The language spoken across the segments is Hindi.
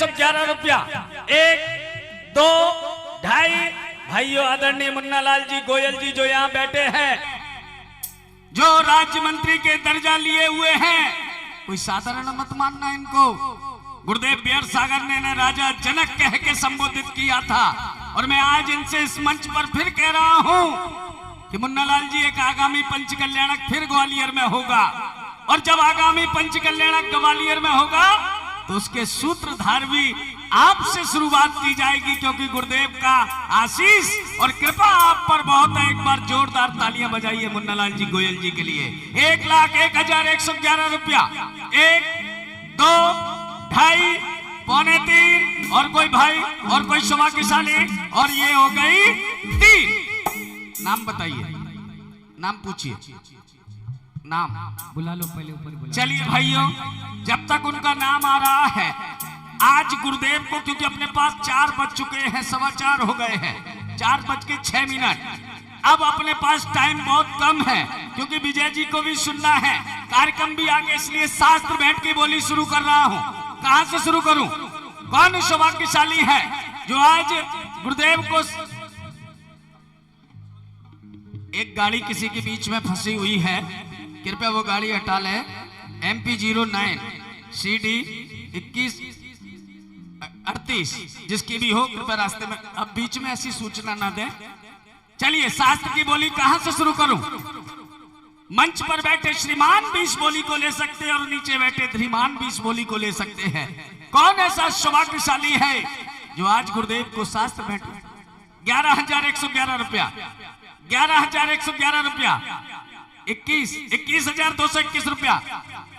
111 रुपया। 1, 2, 2.5 भाइयों आदरणीय मुन्नालाल जी गोयल जी जो यहाँ बैठे हैं, जो राज्य मंत्री के दर्जा लिए हुए हैं, कोई साधारण मत मानना इनको। गुरुदेव बिहार सागर ने राजा जनक कह के संबोधित किया था, और मैं आज इनसे इस मंच पर फिर कह रहा हूं कि मुन्नालाल जी एक आगामी पंच कल्याणक फिर ग्वालियर में होगा, और जब आगामी पंच कल्याणक ग्वालियर में होगा तो उसके सूत्रधार भी आपसे शुरुआत की जाएगी, क्योंकि गुरुदेव का आशीष और कृपा आप पर बहुत है। एक बार जोरदार तालियां बजाइए मुन्नालाल जी गोयल जी के लिए। 1,01,111 रुपया। 1, 2, 2.5, पौने 3, और कोई भाई और कोई सौभाग्यशाली, और ये हो गई 3। नाम बताइए, नाम पूछिए, नाम बुला लो, पहले ऊपर बुला। चलिए भाइयों, जब तक उनका नाम आ रहा है, आज गुरुदेव को, क्योंकि अपने पास 4 बज चुके हैं, 4:15 हो गए हैं, 4:06। अब अपने पास टाइम बहुत कम है, क्योंकि विजय जी को भी सुनना है, कार्यक्रम भी आगे, इसलिए शास्त्र भेंट की बोली शुरू कर रहा हूं। कहां से शुरू करूं? कौन सौभाग्यशाली है जो आज गुरुदेव को? एक गाड़ी किसी के बीच में फंसी हुई है, कृपया वो गाड़ी हटा ले। MP 09 CD 2138 जिसकी भी हो, कृपया रास्ते में, अब बीच में ऐसी सूचना ना दे। चलिए, शास्त्र की बोली कहां से शुरू करूं? मंच पर बैठे श्रीमान भी इस बोली को ले सकते हैं, और नीचे बैठे धीमान भी इस बोली को ले सकते हैं। कौन ऐसा सौभाग्यशाली है जो आज गुरुदेव को शास्त्र भेंट? 11,111 रुपया। 11,111 रुपया। 21,221 रुपया।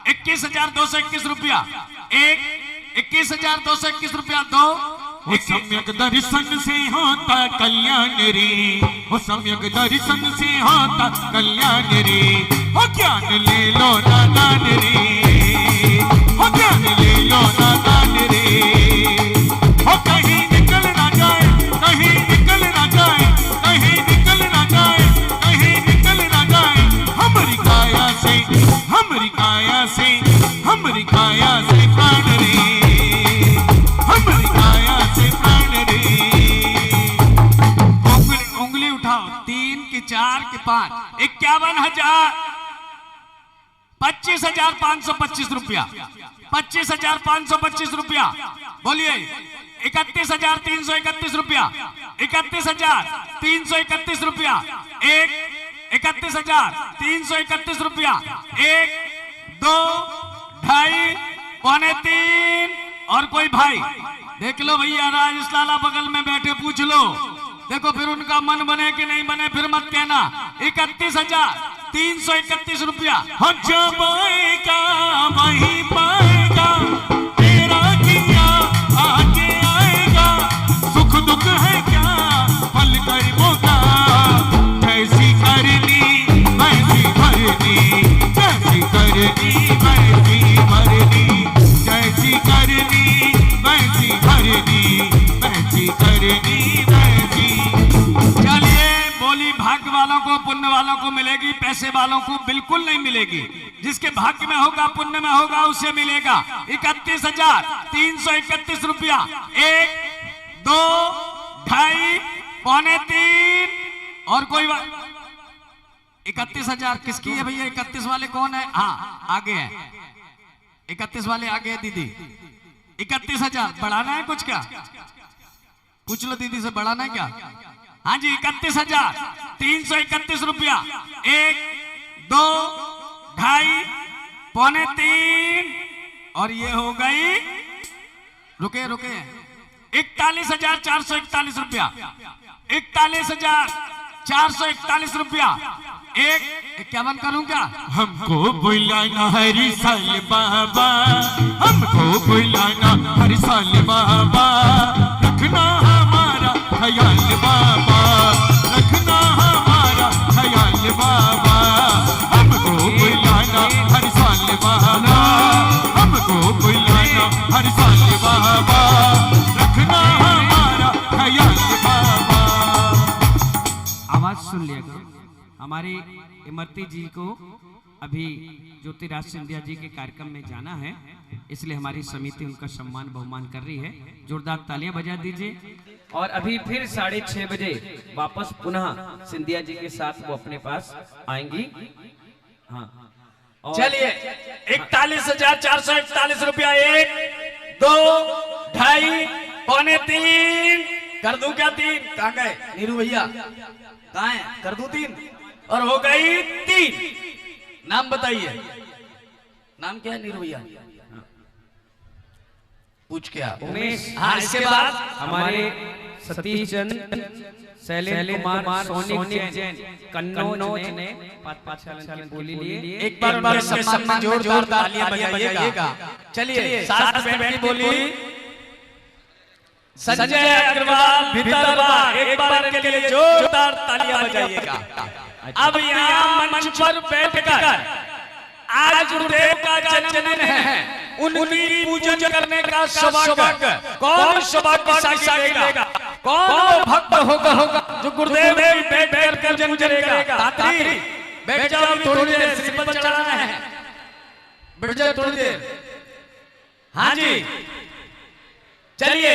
21,221 रुपया। 1, 21,221 रुपया। 2, वो सम्यक दर्शन से होता कल्याण रे, वो सम्यक दर्शन से होता कल्याण रे, हो ज्ञान ले लो नादान रे, हो ज्ञान ले लो नादान रे, हो कहीं निकल ना जाए, कहीं निकल ना जाए, कहीं निकल ना जाए, कहीं निकल ना जाए, हमारी काया से, हमारी काया से, हमारी काया से प्राण रे, हमारी काया से प्राण रे। उंगली उठाओ। 3 की 4 की 5, 51,000, 25,525 रुपया। 25,525 रुपया। बोलिए। 31,331 रुपया। 31,331 रुपया। 1, 31,331 रुपया। 1, 2, 2.5, पौने 3, और कोई भाई देख लो भैया, राजेश लाला बगल में बैठे, पूछ लो, देखो फिर उनका मन बने कि नहीं बने, फिर मत कहना। 31,331 रुपया। हो जब आएगा वहीं पाएगा, तेरा जिया आगे आएगा, सुख दुख है क्या पल कर्मों का, जैसी करनी वैसी भरनी, जैसी करनी वैसी भरनी, जैसी करनी वैसी भरनी, वैसी करनी वैसी। चलिए, बोली भाग्य वालों को, पुण्य वालों को मिलेगी, पैसे वालों को बिल्कुल नहीं मिलेगी। जिसके भाग्य में होगा, पुण्य में होगा, उसे मिलेगा। 31,331 रुपया। 1, 2, 2.5, पौने 3, और कोई 31,000 किसकी है भैया? 31 वाले कौन है? हाँ, आगे है 31 वाले, आगे है दीदी। 31,000 बढ़ाना है कुछ क्या? पूछ लो दीदी से, बढ़ाना है क्या? हाँ जी, 31,331 रुपया। 1, 2, 2.5, पौने 3, और ये हो गई, रुके 41,441 रुपया। 41,441 रुपया। 1, 51 करूं क्या? हमको बुलाना हरि साल बाबा, हमको बुलाना हरि साल बाबा, रखना हमारा ख्याल बाबा, रखना हमारा ख्याल बाबा, हमको बुलाना हरि साल बाबा, हमको बुलाना हरि साल बाबा, रखना हमारा ख्याल बाबा। आवाज सुन लिया करो। हमारी इमरती जी को अभी ज्योतिराज सिंधिया जी के कार्यक्रम में जाना है। इसलिए हमारी समिति उनका सम्मान बहुमान कर रही है। जोरदार तालियां बजा दीजिए। और अभी फिर 6:30 बजे वापस पुनः सिंधिया जी के साथ वो अपने पास आएंगी। हाँ, चलिए 41,441 रुपया, 1 2 2.5 पौने 3 कर दूं क्या? 3 कहाँ गए नीरू भैया? कहाँ है? कर दूं 3 और हो गई 3। नाम बताइए, नाम क्या है नीरू भैया? पूछ क्या? उमेश। हाँ, इसके बाद हमारे सतीश चंद, शैलेंद्र कुमार, सोनिक जैन, कन्नौज ने 5 की बोली लिए। एक बार सबके सामने जोरदार तालियां बजाइएगा। चलिए 7 की बोली संजय अग्रवाल भीतरवार, एक बार के लिए जोरदार तालियां बजाइएगा। अब यहाँ मंच पर बैठकर आज गुरुदेव का जन्मदिन है, उनकी पूजन करने का सौभाग्य कौन सौभाग्यशाली लेगा? कौन वो भक्त होगा जो गुरुदेव बैठ कर पूजन करेगा? तात्री बैठ जाओ, थोड़ी देर श्रीपद चढ़ाना है, बैठ जाओ थोड़ी देर। हाँ जी, चलिए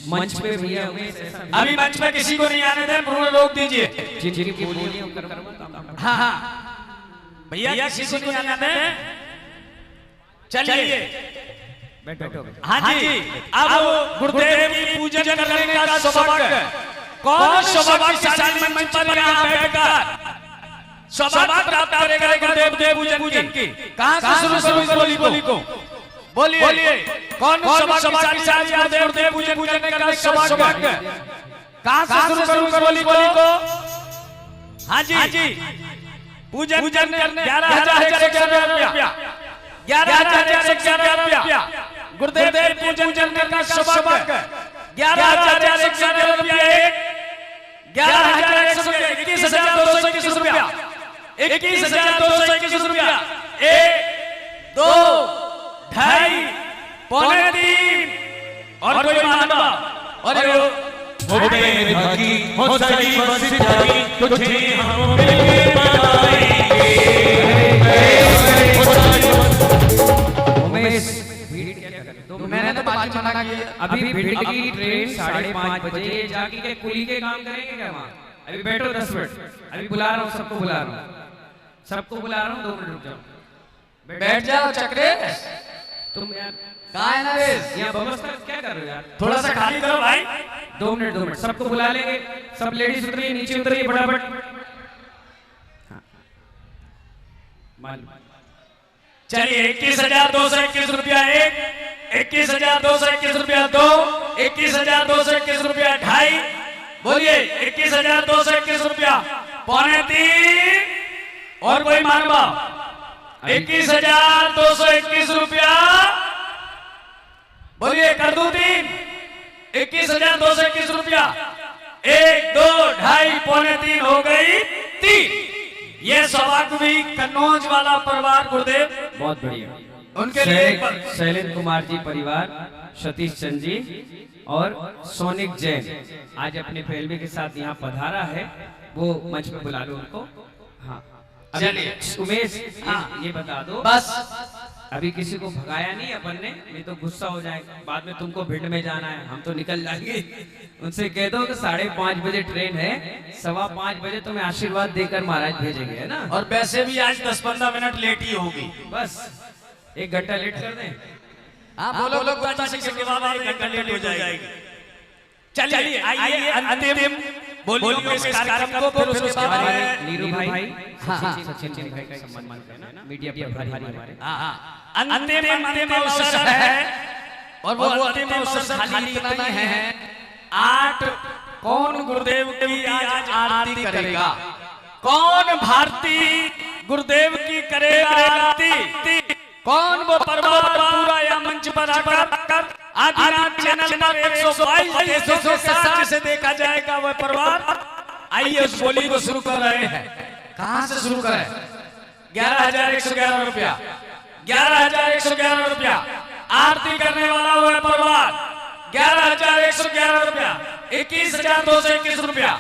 मंच पे भैया अभी मंच पे किसी को नहीं आने दें, रोक दीजिए। जिनकी बोली हाँ हाँ भैया किसी को नहीं आने दें। चलिए बैठो। हाँ जी, अब गुरुदेव की पूजन करने का सौभाग्य कौन सौभाग्यशाली मंच पर यहाँ बैठकर सौभाग्य प्राप्त करेगा गुरुदेव पूजन की? कहाँ से शुरू बोली को बोलिए, कौन सौभाग्यशाली गुरुदेव पूजन करने का सौभाग्य? कहाँ से शुरू बोली को? हाँ जी, पूजन करने 11,111 रुपया, 11,111 रुपया गुरुदेव पूजन करने का सौभाग्य, 11,111 रुपया, 21,221 रुपया, 21,221 रुपया, 1 2 2.5 पौने 3 और कोई मानवा और हो सही बस जागी तुझे हम पाएंगे। उमेश, मैंने तो बात मना की। अभी भिंड की ट्रेन 5:30 बजे जाके के कुली के काम करेंगे क्या वहाँ? अभी बैठो 10 मिनट, अभी बुला रहा हूँ, सबको बुला रहा हूँ, 2 मिनट रुक जाओ। बैठ जाओ चक्रे। तुम यार कहाँ है नरेश? यहाँ व्यवस्था क्या कर रहे हो यार? थोड़ा सा खाली करो भाई। 2 मिनट, सबको बुला लेंगे। सब लेडीज उतरिए, नीचे उतरिए फटाफट। चलिए 21,221 रुपया 1, 21,221 रुपया 2, 21,221 रुपया 2.5, बोलिए 21,221 रुपया पौने 3 और कोई मानवा 21,221 रुपया, बोलिए कर दूं 3, 21,221 रुपया, 1 2 2.5 पौने 3 हो गई 3। ये सौभाग्य भी कन्नौज वाला परिवार गुरुदेव बहुत बढ़िया, उनके लिए शैलेंद्र कुमार जी परिवार, सतीश चंद जी और सोनिक जैन आज अपने फैमिली के साथ यहाँ पधारा है, वो मंच पे बुला लो उनको। हाँ चलिए उमेश, ये बता दो बस अभी किसी को भगाया नहीं अपन ने, नहीं तो गुस्सा हो जाएगा, बाद में तुमको भिंड में जाना है, हम तो निकल जाएंगे। उनसे कह दो कि 5:30 बजे ट्रेन है, 5:15 बजे तुम्हें आशीर्वाद देकर महाराज भेजेंगे, है ना? और वैसे भी आज 10-15 मिनट लेट ही होगी, बस 1 घंटा लेट कर दें। हाँ बोलो गुप्ता जी के बाद 1 घंटा लेट हो जाएगी। चलिए आइए अंतिम बोलियों के इस कार्यक्रम को, फिर उसके बाद नीरू भाई, सचिन भाई का सम्मान करना है ना, मीडिया प्रभारी हमारे। अंतिम अवसर है और वो अंतिम अवसर खाली इतना नहीं है, 8 कौन गुरुदेव की आज आरती करेगा? कौन भारती गुरुदेव की करेगा आरती? कौन वो परिवार पूरा या मंच पर आकर आदिनाथ चैनल पर 122 देशों के साथ से देखा जाएगा वह परिवार? आइए उस बोली को शुरू कर रहे हैं। कहां से शुरू करें? 11,111 रुपया, 11,111 रुपया आरती करने वाला वह परिवार, 11,111 रुपया, 21,221 रुपया,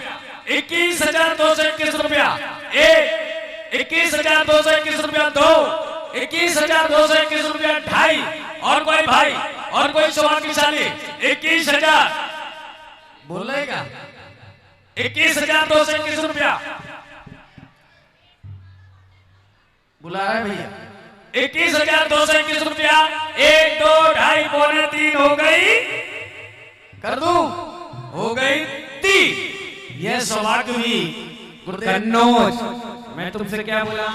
21,221 रुपया, 1, 21,221 रुपया 2, 21,221 रुपया 2.5 और कोई भाई और कोई सौभाग्यशाली 21,000 बोलेगा 21,221 रुपया बुला रहे भैया 21,221 रुपया 1 2 2.5 पौने 3 हो गई कर दूं हो गई 3 यह सौभाग्य हुई कन्नौज। मैं तुमसे क्या बोला?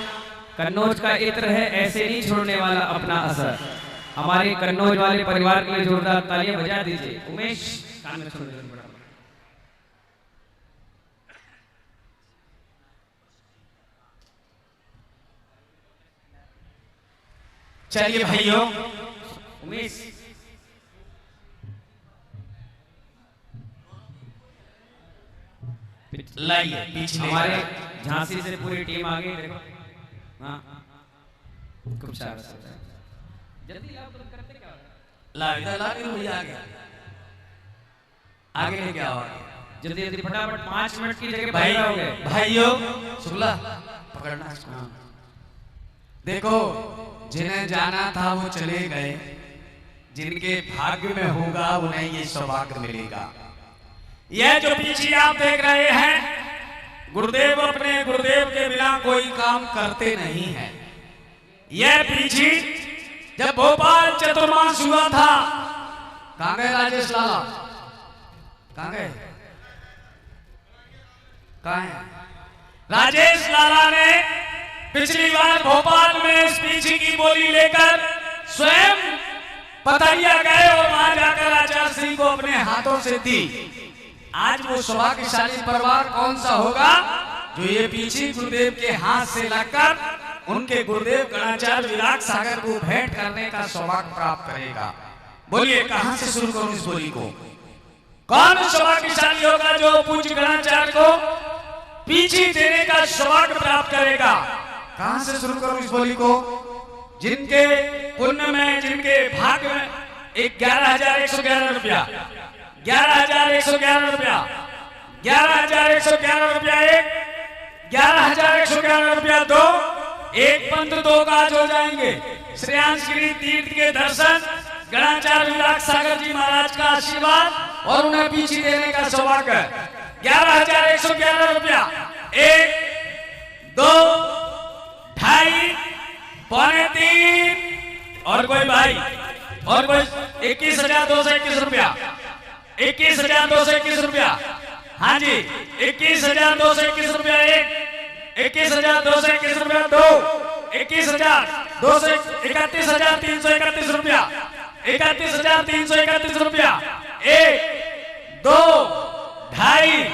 कन्नौज का इत्र है ऐसे नहीं छोड़ने वाला अपना असर। हमारे कन्नौज वाले परिवार के लिए जोरदार तालियां बजा दीजिए। उमेश कान में सुन लीजिए। चलिए भाइयों उमेश लाइए पिछले हमारे झांसी से पूरी टीम आ गई। देखो हाँ खूब सारा जल्दी लाओ। तुम करते क्या हो? ला इधर ला के भैया आगे लेके आओ जल्दी जल्दी फटाफट 5 मिनट की जगह भाई 15 हो गए। भाइयों शुक्ला पकड़ना इसको। देखो जिन्हें जाना था वो चले गए, जिनके भाग्य में होगा उन्हें ये सौभाग्य मिलेगा। यह जो पीछे आप देख रहे हैं गुरुदेव अपने गुरुदेव के बिना कोई काम करते नहीं है। यह पीछे जब भोपाल चतुर्मास हुआ था, कहां गए राजेश लाला? कहां गए? कहां है राजेश लाला? ने पिछली बार भोपाल में इस पीछे की बोली लेकर स्वयं पथरिया गए और वहां जाकर आचार्य सिंह को अपने हाथों से दी। आज वो सौभाग्यशाली परिवार कौन सा होगा जो ये पीछे गुरुदेव के हाथ से लगकर उनके गुरुदेव गणाचार्य विराट सागर को भेंट करने का सौभाग्य प्राप्त करेगा? बोलिए कहां से शुरू करूं इस बोली को? कौन सौभाग्यशाली होगा जो पूज्य गणाचार्य को पीछे देने का सौभाग्य प्राप्त करेगा? कहां से शुरू करूं इस बोली को? जिनके पुण्य में, जिनके भाग्य में 11,111 रुपया, 11,111 रुपया, 11,111 रुपया 1, 11,111 रुपया 2, एक पंथ 2 काज हो जाएंगे। श्रेयांश गिरी तीर्थ के दर्शन, गणाचार्य विराट सागर जी महाराज का आशीर्वाद और उन्हें पीछे देने का सौभाग्य। 11,111 रुपया 1 2 2.5 पौने 3 और कोई भाई और कोई 21,221 रुपया, 21,221 रुपया। हाँ जी 21,221 रुपया 1, 21,221 रुपया 2, 31,331 रुपया, 31,331 रुपया 1 2 2.5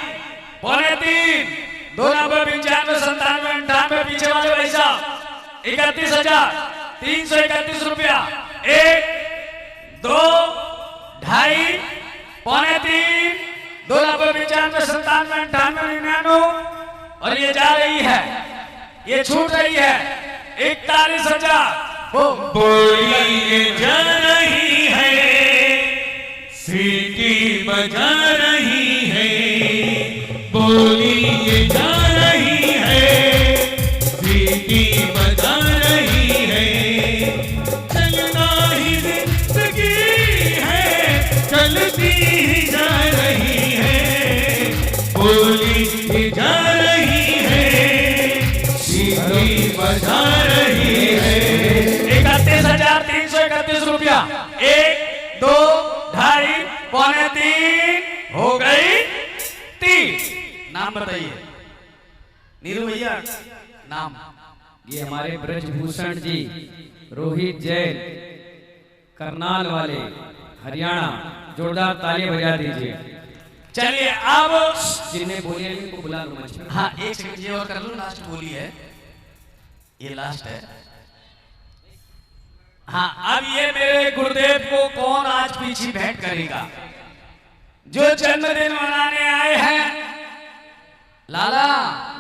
पौने 3 2 90 95 97 98 पीछे वाले भाई साहब 31,331 रुपया 1 2 2.5 पौने 3 2 90 95 97 98 99 और ये जा रही है, ये छूट रही है 41,000। बोलिए जा रही है, सीटी बजा रही है, बोलिए जा रही है, सीटी बजा रही है। चलना ही जिंदगी है, चलती ही जा रही है, बोलिए जा रही है, सीटी बजा रही है। 31,331 रुपया 1 2 2.5 पौने 3 हो गई 3। नाम बताइए नीरू भैया, नाम? ये हमारे ब्रजभूषण जी, रोहित जैन, करनाल वाले, हरियाणा। जोरदार तालियां बजा दीजिए। चलिए अब जिन्हें बोलिए इनको बुला लो मंच में। हाँ एक सेकंड ये और कर लो, लास्ट बोली है, ये लास्ट है। हाँ अब ये मेरे गुरुदेव को कौन आज पीछे भेंट करेगा? जो जन्मदिन मनाने आए हैं लाला,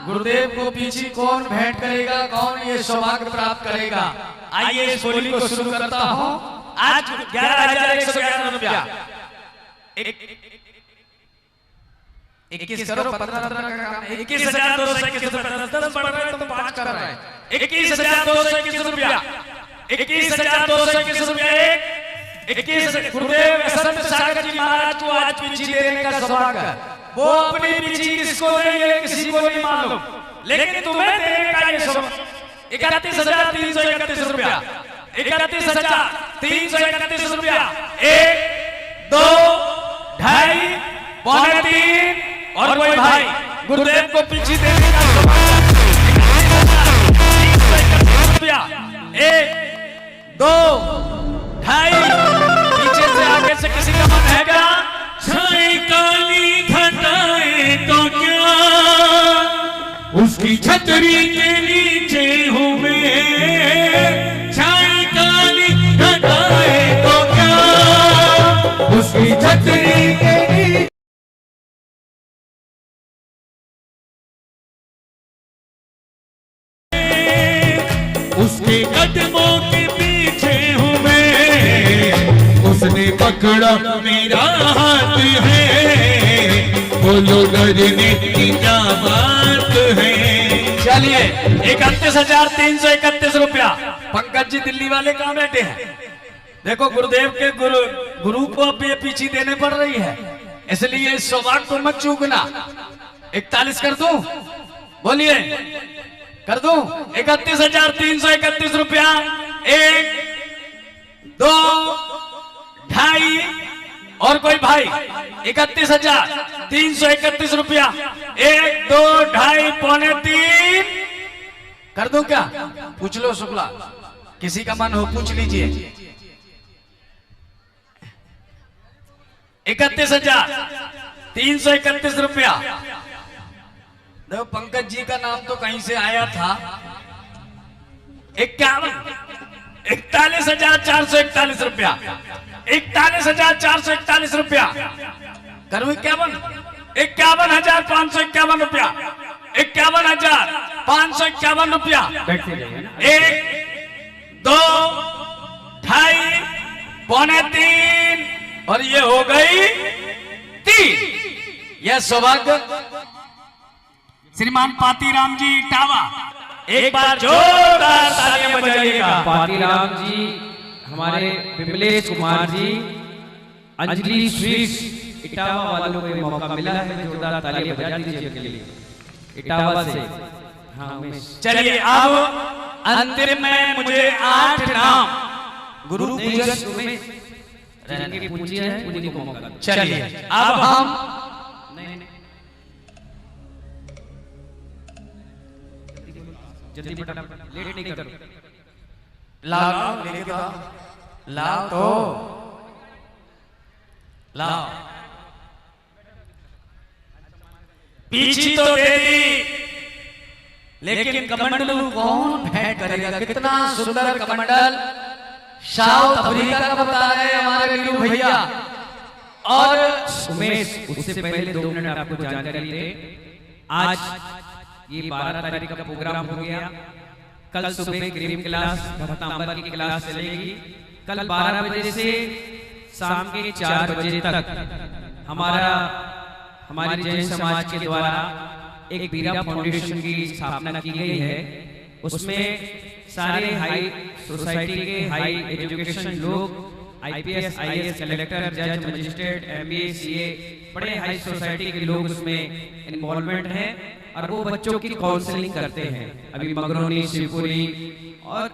गुरुदेव को पीछे कौन भेंट करेगा, कौन ये सौभाग्य प्राप्त करेगा? आइए इस बोली को शुरू करता हूँ। आज 11,111 रुपया 21 करो 15 का काम 21,221 रुपया 10 बढ़ रहे तो 5 कर रहे हैं 21,221 रुपया 21,221 रुपया एक 21 गुरुदेव संत सागर जी महाराज को आज पीछी देने का सौभाग्य है। वो अपनी पीछी किसको देंगे किसी को नहीं मालूम, लेकिन तुम्हें देने का ये सौभाग्य 31,331 रुपया 31,331 रुपया 1 2 2.5 पौने 3 और कोई भाई गुरुदेव को पीछी देने का सौभाग्य 31,331 रुपया 1 2 2.5 पीछे से आगे से किसी का मन है क्या? छाई काली घटाए तो क्या उसकी छतरी के नीचे हूँ मैं, छाई काली घटाए तो क्या उसकी छतरी के नीचे उसके कदमों के पीछे हूँ मैं, उसने पकड़ा मेरा हाथ है, बोलो डरने की क्या बात है। चलिए 31,331 रुपया। पंकज जी दिल्ली वाले कहाँ बैठे हैं? देखो गुरुदेव के गुरु को अब ये पीछी देने पड़ रही है, इसलिए इस सौभाग्य को मत चूकना। 41 कर दूं? बोलिए कर दूं? 31,331 रुपया 1 2 2.5 और कोई भाई 31,331 रुपया 1 2 2.5 पौने 3 कर दूं क्या? पूछ लो शुक्ला, किसी का मन हो पूछ लीजिए। 31,331 रुपया। देखो पंकज जी का नाम तो कहीं से आया था। 41,441 रुपया 41,441 रुपया करूं 51,551 रुपया 51,551 रुपया 1 2 2.5 पौने 3 और ये हो गई 3। यह सौभाग्य श्रीमान पातीराम जी इटावा, एक बार जोरदार तालियां बजाइएगा। पातीराम जी, हमारे विमलेश कुमार जी, अंजलि स्वीट्स इटावा वालों को ये मौका मिला है, जोरदार तालियां बजा दीजिए उनके लिए इटावा से। हाँ चलिए अब अंतिम में मुझे 8 नाम गुरु पूजन जिनकी पूंजी है उन्हीं को मौका। चलिए अब हम जल्दी फटाफट, लेट नहीं करो। लाओ तो लाओ पीछी तो दे दी, लेकिन कमंडलू कौन भेंट करेगा? कितना सुंदर कमंडल साउथ अफ्रीका का बता रहे हमारे वीरू भैया। और उमेश, उससे पहले 2 मिनट आपको जानकारी दे, आज ये 12 तारीख का प्रोग्राम हो गया। कल सुबह ग्रीन क्लास भक्तांबर की क्लास चलेगी। कल 12 बजे से शाम के 4 बजे तक हमारे जैन समाज के द्वारा एक बीरा फाउंडेशन की स्थापना की गई है। उसमें सारे हाई सोसाइटी के हाई एजुकेशन लोग, IPS, IAS, कलेक्टर, जज, मजिस्ट्रेट, MBA, CA, बड़े हाई सोसाइटी के लोग उसमें इन्वॉल्वमेंट हैं और वो बच्चों की काउंसलिंग करते हैं। अभी मगरौनी, शिवपुरी और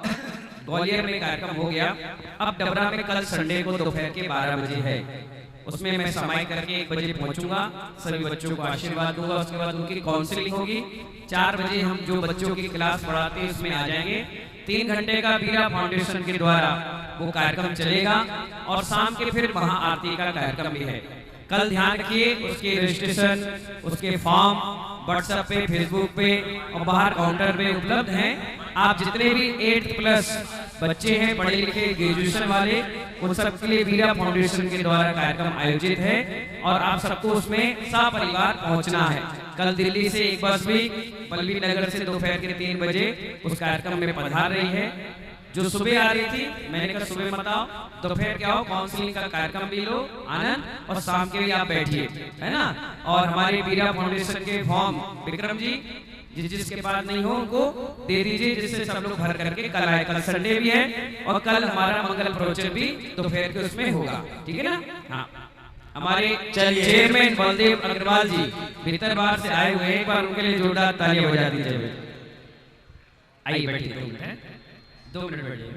ग्वालियर में कार्यक्रम हो गया। अब डबरा में कल संडे को दोपहर के 12 बजे है। उसमें मैं समय करके 1 बजे पहुंचूंगा, सभी बच्चों को आशीर्वाद दूंगा, उसके बाद उनकी काउंसलिंग होगी। 4 बजे हम जो बच्चों की क्लास पढ़ाते हैं उसमें आ जाएंगे। 3 घंटे का बीरा फाउंडेशन के द्वारा वो कार्यक्रम चलेगा और शाम के फिर वहां आरती का कार्यक्रम भी है। कल ध्यान रखिए, उसके रजिस्ट्रेशन, उसके फॉर्म व्हाट्सएप पे, फेसबुक पे और बाहर काउंटर पे उपलब्ध हैं। आप जितने भी 8+ बच्चे हैं, पढ़े लिखे, ग्रेजुएशन वाले, उन सब के लिए बीरा फाउंडेशन के द्वारा कार्यक्रम आयोजित है और आप सबको उसमें सपरिवार पहुंचना है। कल दिल्ली से एक बस भी पल्लवी नगर से दोपहर के 3 बजे उस कार्यक्रम में पधार रही है। जो सुबह आ रही थी, मैंने कहा सुबह मत आओ, दोपहर क्या हो, काउंसलिंग का कार्यक्रम भी लो आनंद, और शाम के भी आप बैठिए, है ना। और हमारे बीरा फाउंडेशन के फॉर्म विक्रम जी जिसके पास नहीं हो उनको दे दीजिए, जिससे सब लोग भर करके कल आए। कल संडे भी है और कल हमारा मंगल प्रवचन भी दोपहर के उसमें होगा, ठीक है ना। हाँ, हमारे चेयरमैन बलदेव अग्रवाल जी भीतर बाहर से आए हुए हैं, एक बार उनके लिए जोरदार तालियां बजा दीजिए। आइए बैठिए, 2 मिनट बैठिए।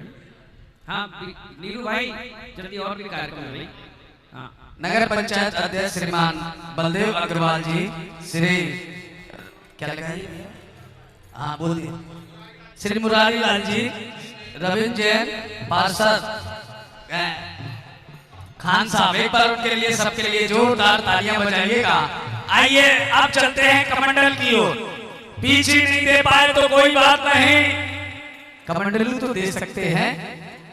हाँ नीरू भाई, जल्दी और भी कार्यक्रम है भाई। हाँ, नगर पंचायत अध्यक्ष श्रीमान बलदेव अग्रवाल जी, श्री क्या लगा है? हाँ बोलिए। श्री मुरारी लाल जी, रविंद्र जैन, पार्षद खान साहब, एक बार उनके लिए सबके लिए जोरदार तालियां बजाइएगा। आइए अब चलते हैं कमंडल की ओर। पीछे नहीं दे पाए तो कोई बात नहीं, कमंडलू तो दे सकते हैं,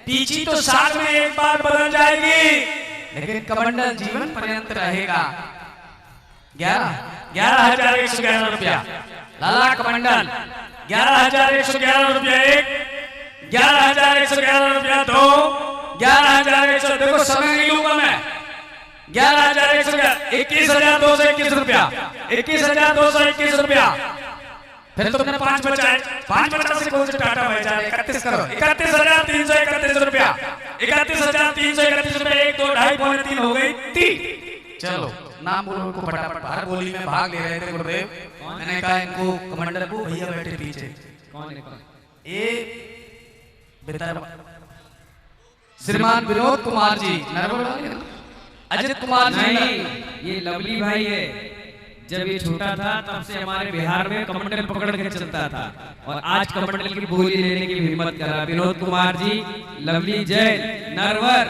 पीछी तो साल में एक बार बदल जाएगी, लेकिन कमंडल जीवन पर्यंत रहेगा। 11,111 रुपया लाला कमंडल, 11,111 रुपया एक, 11,111 रुपया दो, 11,100। देखो समय नहीं लूंगा मैं। 11,111, 21,221 रुपया, 21,221 रुपया। फिर तुमने 5 बचाए, 5 बचा से कौन से टाटा बचा? 31 करो। 31,331 रुपया, 31,331 रुपया। 1 2 2.5 पौने 3 हो गई 3। चलो नाम बोलो उनको फटाफट। हर बोली में भाग ले रहे थे गुरुदेव, मैंने कहा इनको कमंडल को भैया बैठे पीछे। कौन है? ये श्रीमान विनोद कुमार जी, अजित कुमार जी, नहीं ये लवली भाई है। जब ये छोटा था तब से हमारे बिहार में कमंडल पकड़ के चलता था, और आज कमंडल की बोली लेने की हिम्मत करा। विनोद कुमार जी, लवली जैन, नरवर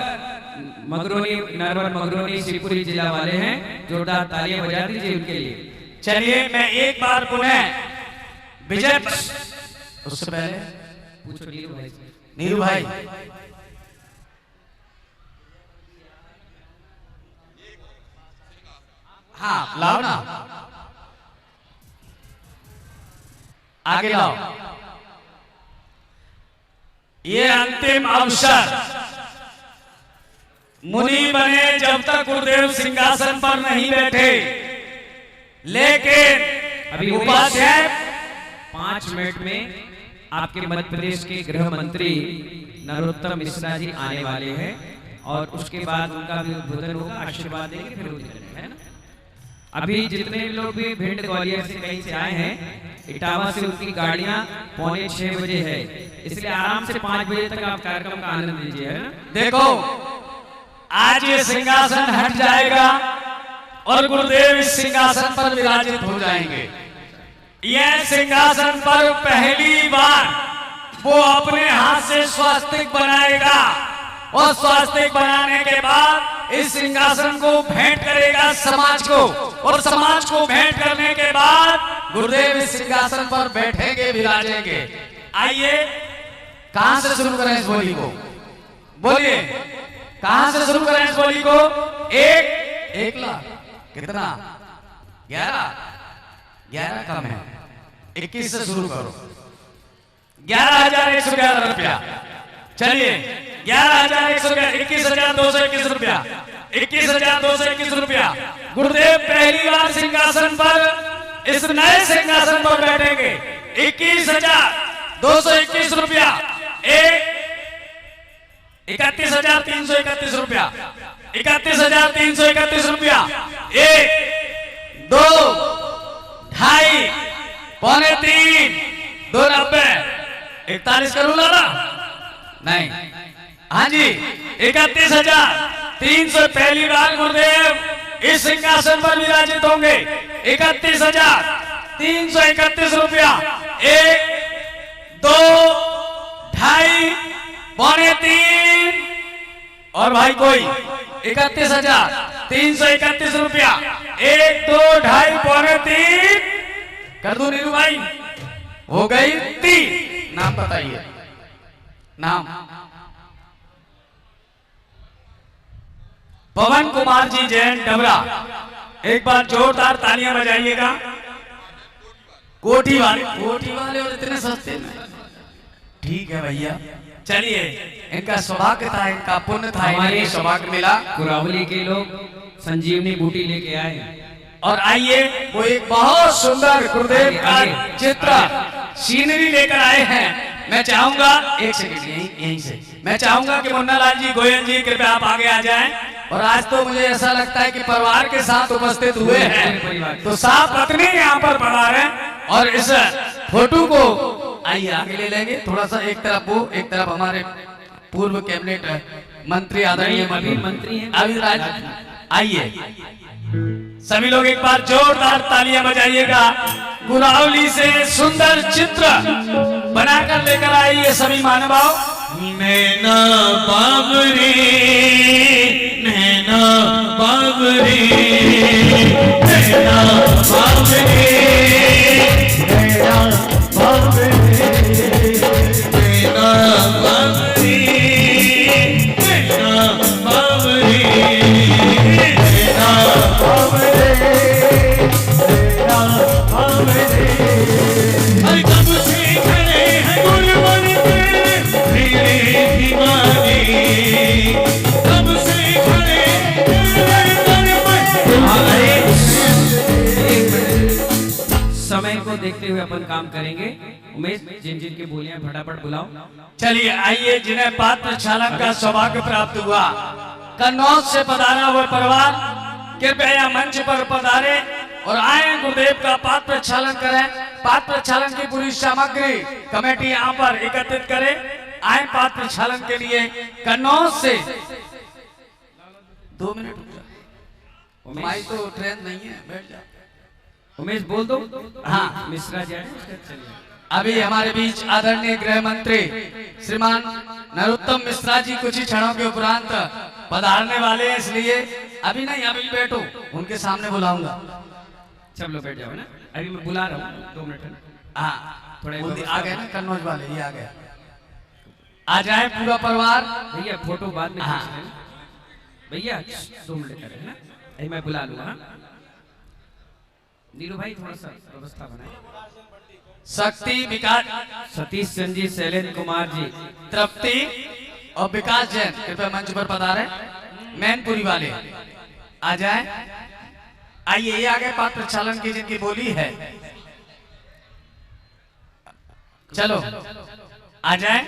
मगरोनी शिवपुरी जिला वाले हैं। जोरदार तालियां बजा दीजिए उनके लिए। चलिए मैं एक बार पुनः विजय, उससे पहले पूछो नीरू भाई से। नीरू भाई, हाँ लाओ ना, आगे लाओ। ये अंतिम अवसर, मुनि बने जब तक गुरुदेव सिंहासन पर नहीं बैठे, लेकिन अभी उपाध्याय 5 मिनट में आपके मध्य प्रदेश के गृह मंत्री नरोत्तम मिश्रा जी आने वाले हैं, और उसके बाद उनका भी उद्बोधन होगा, आशीर्वाद देंगे, फिर उद्बोधन है ना। अभी जितने लोग भी भिंड ग्वालियर से कहीं से आए हैं, इटावा से उनकी गाड़ियां 5:45 बजे है, इसलिए आराम से 5 बजे तक आप कार्यक्रम का आनंद लीजिए, है ना। देखो आज ये सिंहासन हट जाएगा और गुरुदेव इस सिंहासन पर विराजित हो जाएंगे। यह सिंहासन पर पहली बार वो अपने हाथ से स्वास्तिक बनाएगा, और स्वास्तिक बनाने के बाद इस सिंहासन को भेंट करेगा समाज को, और समाज को भेंट करने के बाद गुरुदेव इस सिंहासन पर बैठेंगे, विराजेंगे। आइए कहां से शुरू करें इस बोली को? बोलिए कहां से शुरू करें इस बोली को? 1 लाख कितना? 11 कम है, 21 से शुरू करो। 11,111 रुपया। चलिए 11,111, 21,221 रुपया, 21,221 रुपया। गुरुदेव पहली बार सिंहासन पर, इस नए सिंहासन पर बैठेंगे। 21,221 रुपया एक, 31,331 रुपया, 31,331 रुपया। 1 2 2.5 पौने 3 290 41 करूं लाला? नहीं, हाँ जी 31,300। पहली बार गुरुदेव इस सिंहासन पर विराजित होंगे। 31,331 रुपया। 1 2 2.5 पौने 3, और भाई कोई 31,331 रुपया। 1 2 2.5 पौने 3 कर दो नीरू भाई, हो गई 3। नाम बताइए, नाम? पवन कुमार जी जैन डबरा। एक बार जोरदार तालियां बजाइएगा। कोठी वाले और इतने सस्ते में? ठीक है भैया, चलिए इनका सौभाग्य था, इनका पुण्य था, हमारे इन्हें सौभाग्य मिला। कुरावली के लोग संजीवनी बूटी लेके आए, और आइए वो एक बहुत सुंदर गुरुदेव का चित्र सीनरी लेकर आए हैं। मैं चाहूंगा एक सेकंड यहीं से मैं चाहूंगा कि मुन्ना लाल जी, गोयल जी, कृपया आप आगे आ जाएं। और आज तो मुझे ऐसा लगता है कि परिवार के साथ उपस्थित हुए हैं, तो साफ पत्नी यहाँ पर पधारे और इस फोटो को आइए आगे ले लेंगे। थोड़ा सा एक तरफ वो, एक तरफ हमारे पूर्व कैबिनेट मंत्री आदरणीय मंत्री हैं अभी राज, आइए सभी लोग एक बार जोरदार तालियां बजाइएगा। गुरावली से सुंदर चित्र बनाकर लेकर आइए सभी महानुभाव। नैना बाबरी, नैना बाबरी, नैना बाबरी, नैना बाबरी, नैना बाबरी, नैना बाबरी, नैना बाबरी, नैना बाबरी। अरे कब से खड़े हैं गुलवन पे मेरे दीवाने, कब से खड़े समय को देखते हुए अपन काम करेंगे। उमेश, जिन जिन के बोलियां फटाफट बुलाओ। चलिए आइए, जिन्हें पात्र चालन का सौभाग्य प्राप्त हुआ, कन्नौज से पधारा हुआ परिवार कृपया मंच पर पधारे और आए गुरुदेव का पात्र चालन करें। पात्र चालन की पूरी सामग्री कमेटी यहाँ पर एकत्रित करे। आए पात्र चालन के लिए कन्नौज से 2 मिनट रुक जा, भाई तो ट्रेन नहीं है, बैठ जा। उमेश बोल दो। हाँ, मिश्रा जी चलिए। अभी हमारे बीच आदरणीय गृह मंत्री श्रीमान नरोत्तम मिश्रा जी कुछ ही क्षणों के उपरांत पधारने वाले हैं, इसलिए अभी नहीं, अभी बैठो, उनके सामने बुलाऊंगा। सब लोग बैठ जाओ ना, अभी मैं बुला रहा हूँ 2 मिनट। हाँ, थोड़े आ गए ना कन्नौज वाले, ये आ गए। आ जाए पूरा परिवार। भैया फोटो बाद में हाँ। खींच लेना। भैया 2 मिनट करें ना, अभी मैं बुला लूंगा। नीरू भाई थोड़ा सा व्यवस्था बनाए। शक्ति, विकास, सतीश चंद जी, शैलेंद्र कुमार जी, तृप्ति और विकास जैन कृपया मंच पर पधारे। मैनपुरी वाले आ जाए। आइए, ये आ गए पात्र चालन की जिनकी बोली है। चलो आ जाए।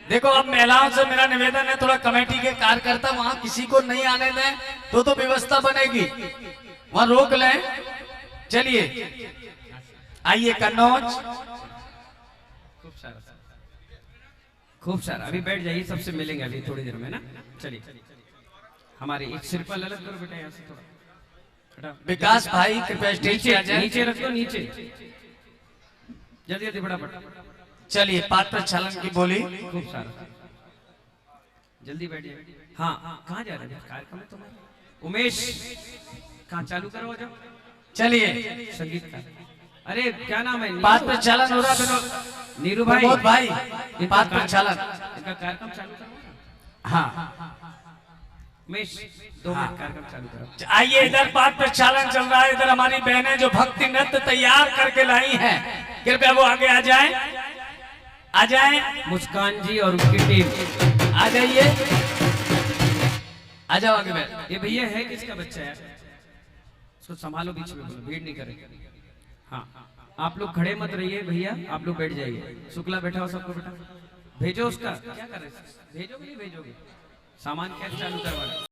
देखो, अब महिलाओं से मेरा निवेदन है, थोड़ा कमेटी के कार्यकर्ता वहां किसी को नहीं आने दें, तो व्यवस्था बनेगी, वहां रोक लें। चलिए आइए कन्नौज। खूब सारा अभी बैठ जाइए, सबसे मिलेंगे अभी थोड़ी देर में ना। चलिए, हमारे एक सिर पर अलग करो बेटा, यहाँ से थोड़ा। विकास भाई कृपया स्टेज पे आ जाए। नीचे रख दो, नीचे जल्दी जल्दी फटाफट। चलिए, पात्र चालन की बोली। खूब सारा जल्दी बैठिए। हाँ, कहाँ जा रहे हैं? कार्यक्रम है तुम्हारा। उमेश, कहाँ चालू करो, जाओ। चलिए, संगीत का, अरे क्या नाम है? पात्र चालन हो रहा है। नीरू भाई, प्रमोद भाई, इनका पात्र चालन। इनका कार्यक्रम चालू करो। हाँ, उमेश 2 मिनट कार्यक्रम चालू करो। आइए, इधर पात्र चालन चल रहा है। इधर हमारी बहनें जो भक्ति नृत्य तैयार करके लाई हैं, कृपया वो आगे आ जाएं। आ जाएं। मुस्कान जी और उनकी टीम आ जाइए, आ जाओ आगे बैठ। ये भैया है किसका बच्चा है? उसको संभालो, बीच में बोलो, भीड़ नहीं करे। हाँ, आप लोग खड़े मत रहिए भैया, आप लोग बैठ जाइए। शुक्ला बैठा हो सबको, बेटा भेजो उसका। क्या कर रहे, भेजोगे नहीं भेजोगे? सामान क्या चालू करवा।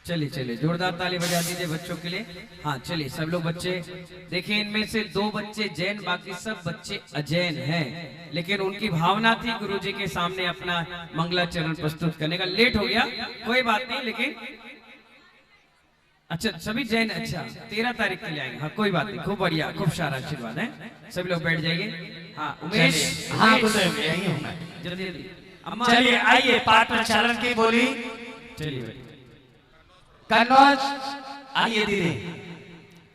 चलिए चलिए जोरदार ताली बजा दीजिए बच्चों के लिए। हाँ चलिए सब लोग बच्चे देखिए, इनमें से 2 बच्चे जैन, बाकी सब बच्चे अजैन हैं, लेकिन उनकी भावना थी गुरुजी के सामने अपना मंगलाचरण प्रस्तुत करने का। लेट हो गया कोई बात नहीं, लेकिन अच्छा सभी जैन, अच्छा 13 तारीख के लिए आएंगे। हाँ कोई बात नहीं, खूब बढ़िया, खूब सारा आशीर्वाद है। सभी लोग बैठ जाइए। हाँ उमेश, हाँ गुरुदेव यही हूँ मैं। जल्दी जल्दी अम्मा, चलिए आइए पाठ प्रचालन की बोली। चलिए कन्नौज आइए दीदी,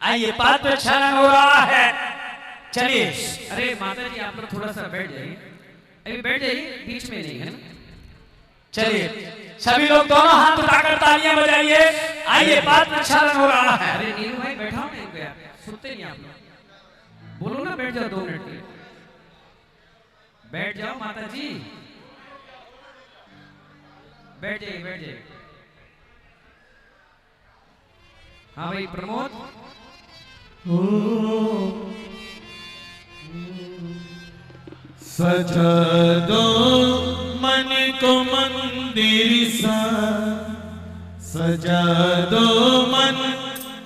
आइए पाठ प्रचालन हो रहा है। चलिए अरे माता जी आप लोग थोड़ा सा बैठ जाइए, अभी बैठ जाइए, बीच में नहीं है ना। चलिए सभी लोग दोनों हाथ उठाकर तालियां बजाइए। आइए पाठ प्रचालन हो रहा है। अरे नीलू भाई बैठा हो नहीं यार, सुनते नहीं आप लोग, बोलो ना बैठ जाओ 2 मिनट के लिए, बैठ जाओ माता जी, बैठ जाइए बैठ जाइए। हाँ भाई प्रमोद, सजा दो मन को मंदिर सा, सजा दो मन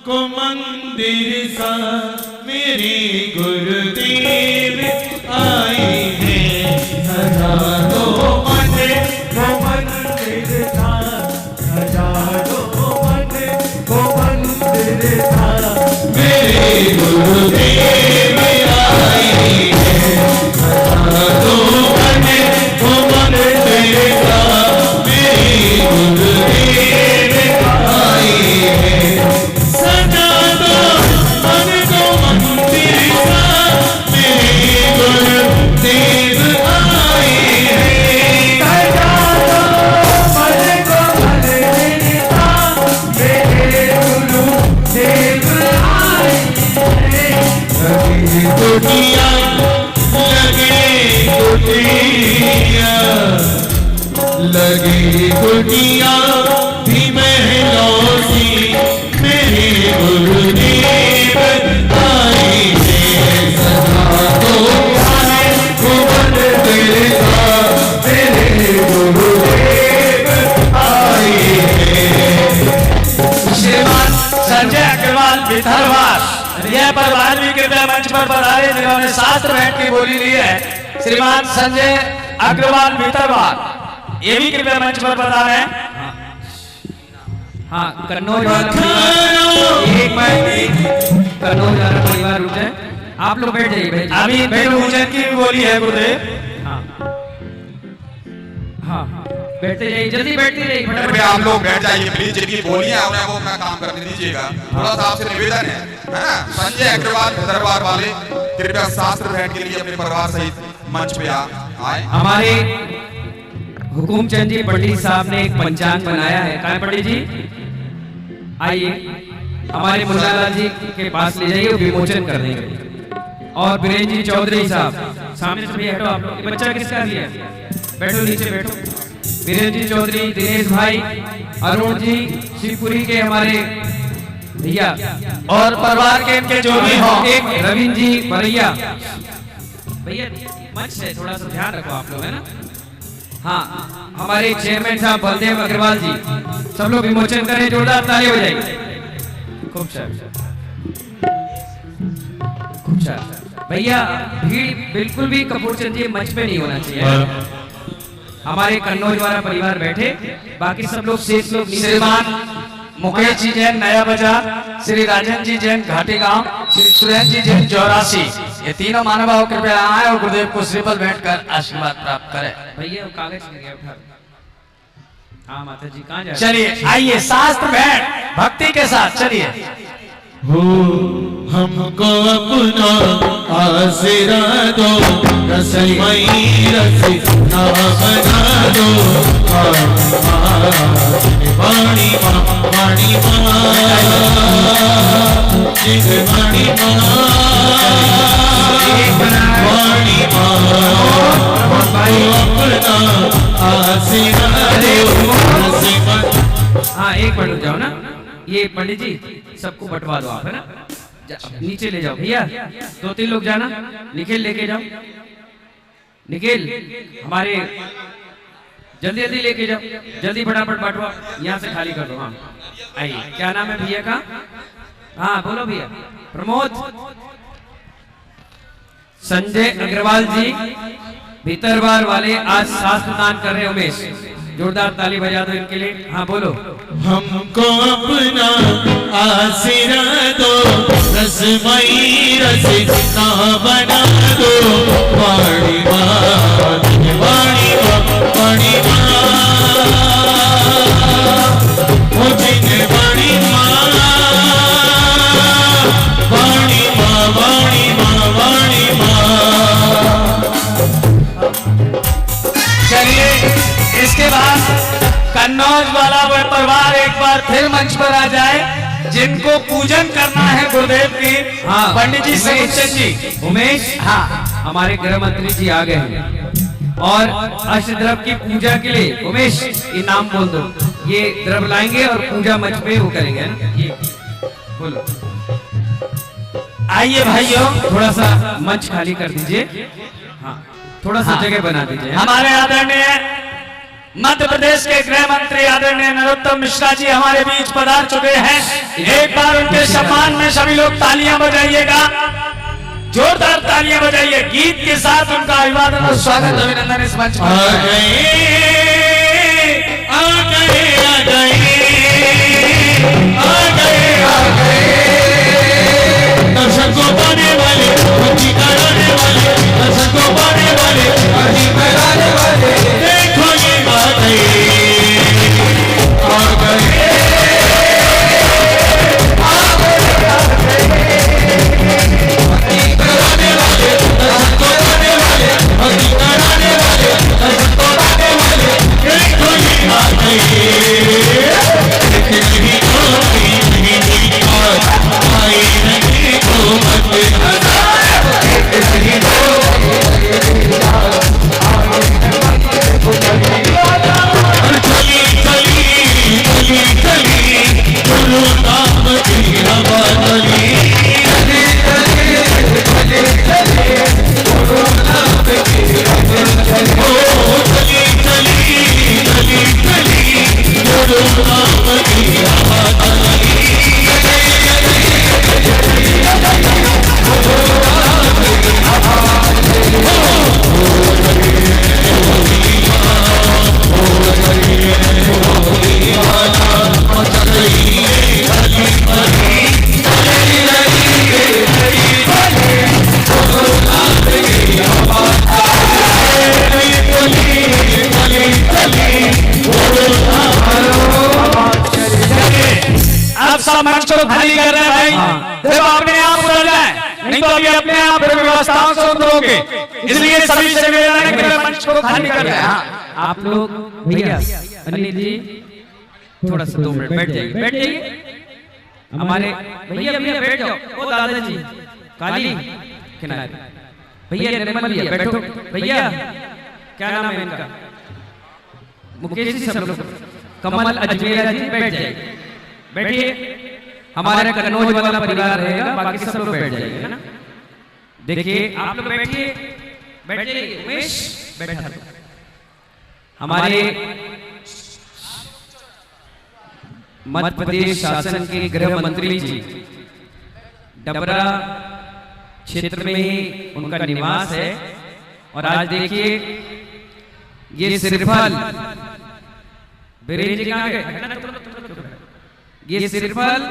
को मंदिर सा, मेरे गुरुदेव आए हैं। सजा दो मन को मंदिर सा, सजा दो मन को मंदिर सा, मेरे गुरुदेव आए हैं। सजा दो मन को मंदिर सा, मेरे गुरुदेव आए हैं। सजा दो मन को मंदिर सा, मेरे गुरुदेव आए हैं। सजा दो मन को मंदिर सा, मेरे गुरुदेव आए हैं। लगे दुनिया, लगे दुनिया, लगे दुनिया भी महलों सी, मेरे गुरुदेव आए हैं। सजा दो मन को मंदिर सा, मेरे गुरुदेव आए हैं। श्रीमान संजय अग्रवाल भितरवार, यह परिवार भी कृपया मंच पर पधारे, जिन्होंने शास्त्र भेंट की बोली ली है। श्रीमान संजय अग्रवाल भितरवार, ये भी कृपया मंच पर पधारे। हाँ कन्नौज वाला परिवार, एक मिनट, कन्नौज वाला परिवार रुक जाए, आप लोग बैठ जाइए बैठ जाइए। अभी बैठ पूजन की भी बोली है गुरुदेव। हाँ हाँ बैठते जाइए, जल्दी बैठते जाइए फटाफट। कृपया आप लोग बैठ जाइए प्लीज, जिनकी बोलियां उन्हें वो अपना काम करने दीजिएगा, थोड़ा सा आपसे निवेदन है ना। संजय अग्रवाल दरबार वाले कृपया शास्त्र भेंट के लिए अपने परिवार सहित मंच पे आए। हमारे हुकुम चंद जी पंडित साहब ने एक पंचांग बनाया है, कहाँ है पंडित जी, आइए हमारे मुन्नालाल जी के पास ले जाइए, विमोचन कर देंगे। और बीरेंद्र जी चौधरी साहब सामने से भी हटो आप लोग। ये बच्चा किसका दिया, बैठो नीचे बैठो। बीरेंद्र जी चौधरी, दिनेश भाई, अरुण जी, शिवपुरी के हमारे भैया और परिवार के इनके जो भी हों, एक रविंद्र जी भैया, भैया मंच है थोड़ा सा ध्यान रखो आप लोग, है ना। हाँ हमारे चेयरमैन साहब बलदेव अग्रवाल जी, सब लोग विमोचन करें, जोरदार ताली हो जाएगी। खूब अच्छा भैया, भीड़ बिल्कुल भी कपूरचंद जी मंच पे नहीं होना चाहिए। हमारे कन्नौज वाला परिवार बैठे, बाकी सब लोग शेष लोग नीचे। श्रीमान मुकेश जी जैन नया बाजार, श्री राजन जी जैन घाटी गांव, श्री सुरेंद्र जी जैन चौरासी, ये तीनों महानुभाव कृपया आए और गुरुदेव को श्रीफल भेंट कर आशीर्वाद प्राप्त करें। भैया वो कागज मिल गया, उठा। हाँ माता जी कहाँ जा रहे? चलिए आइए शास्त्र भेंट भक्ति के साथ, चलिए। हो हमको अपना आसरा दो, रसमयी रसना बना दो। वाणी माँ, वाणी माँ, वाणी माँ, वाणी माँ, अपना आसरा दो। हाँ एक मिनट रुक जाओ ना, ये पंडित जी सबको बंटवा दो आप, है ना। नीचे ले जाओ भैया, 2-3 लोग जाना, निखिल लेके जाओ। निखिल हमारे जल्दी जल्दी लेके जाओ, जल्दी फटाफट बांटो, यहाँ से खाली कर दो। हाँ आइए, क्या नाम है भैया का? हाँ बोलो भैया। प्रमोद, संजय अग्रवाल जी भीतरवार वाले आज शास्त्र दान कर रहे हैं। उमेश, जोरदार ताली बजा दो इनके लिए। हाँ बोलो। हमको अपना आसरा दो, रसमई रसना बना दो, वाणी माँ वाणी माँ वाणी माँ, मुझे वाणी माँ वाणी माँ वाणी माँ वाणी माँ। चलिए, इसके बाद कन्नौज वाला वह परिवार एक बार फिर मंच पर आ जाए, जिनको पूजन करना है गुरुदेव की। हाँ पंडित जी से जी। उमेश, हाँ हमारे गृह मंत्री जी आ गए हैं और अष्टद्रव की पूजा के लिए उमेश ये नाम बोल दो, ये द्रव लाएंगे और पूजा मंच पे वो करेंगे। ये बोलो। आइए भाइयों, थोड़ा सा मंच खाली कर दीजिए। हाँ थोड़ा सा जगह बना दीजिए। हमारे आदरणीय मध्य प्रदेश के गृह मंत्री आदरणीय नरोत्तम मिश्रा जी हमारे बीच पधार चुके हैं। एक बार उनके सम्मान में सभी लोग तालियां बजाइएगा, जोरदार तालियां बजाइए। गीत के साथ उनका अभिवादन और स्वागत अभिनंदन इस मंच पर। आ गए आ गए आ गए आ गए आ गए, दर्शक को पाने वाले, भक्ति कराने वाले, दर्शक को पाने वाले, भक्ति कराने वाले, देखो ये आ गए आ गए आ गए, भक्ति कराने वाले, दर्शक को पाने वाले, भक्ति कराने वाले, दर्शक को पाने वाले, देखो ये आ गए। नहीं कोई नहीं आई नहीं को मत चली चली चली चली गुरु नाम की हवा चली, चली चली चली गुरु नाम की हवा चली, चली चली चली गुरु नाम की हवा चली। अब सब मंच को खाली कर रहे हैं भाई, देखो अपने आप उतर जाए, नहीं तो अभी अपने आप व्यवस्थाओं से उतरोगे, इसलिए सभी से निवेदन है कि मंच को खाली कर रहे हैं। आप लोग भैया अनिल जी थोड़ा सा 2 मिनट बैठ जाइए, बैठ जाइए। हमारे भैया भैया बैठ जाओ। ओ दादाजी काली किनारे, भैया निर्मल भैया बैठो। भैया क्या नाम है इनका? मुकेश जी सब लोग, कमल अजमेरा जी बैठ जाइए, बैठिए। हमारे कन्नौज वाला परिवार रहेगा, बाकी सब लोग बैठ जाइए ना। देखिए आप लोग बैठिए, बैठ जाइए। उमेश बैठा दो। हमारे मध्य प्रदेश शासन के गृह मंत्री जी डबरा क्षेत्र में ही उनका निवास है। और आज देखिए ये सिरफल, बीरेन जी कहाँ गए? ये सिरफल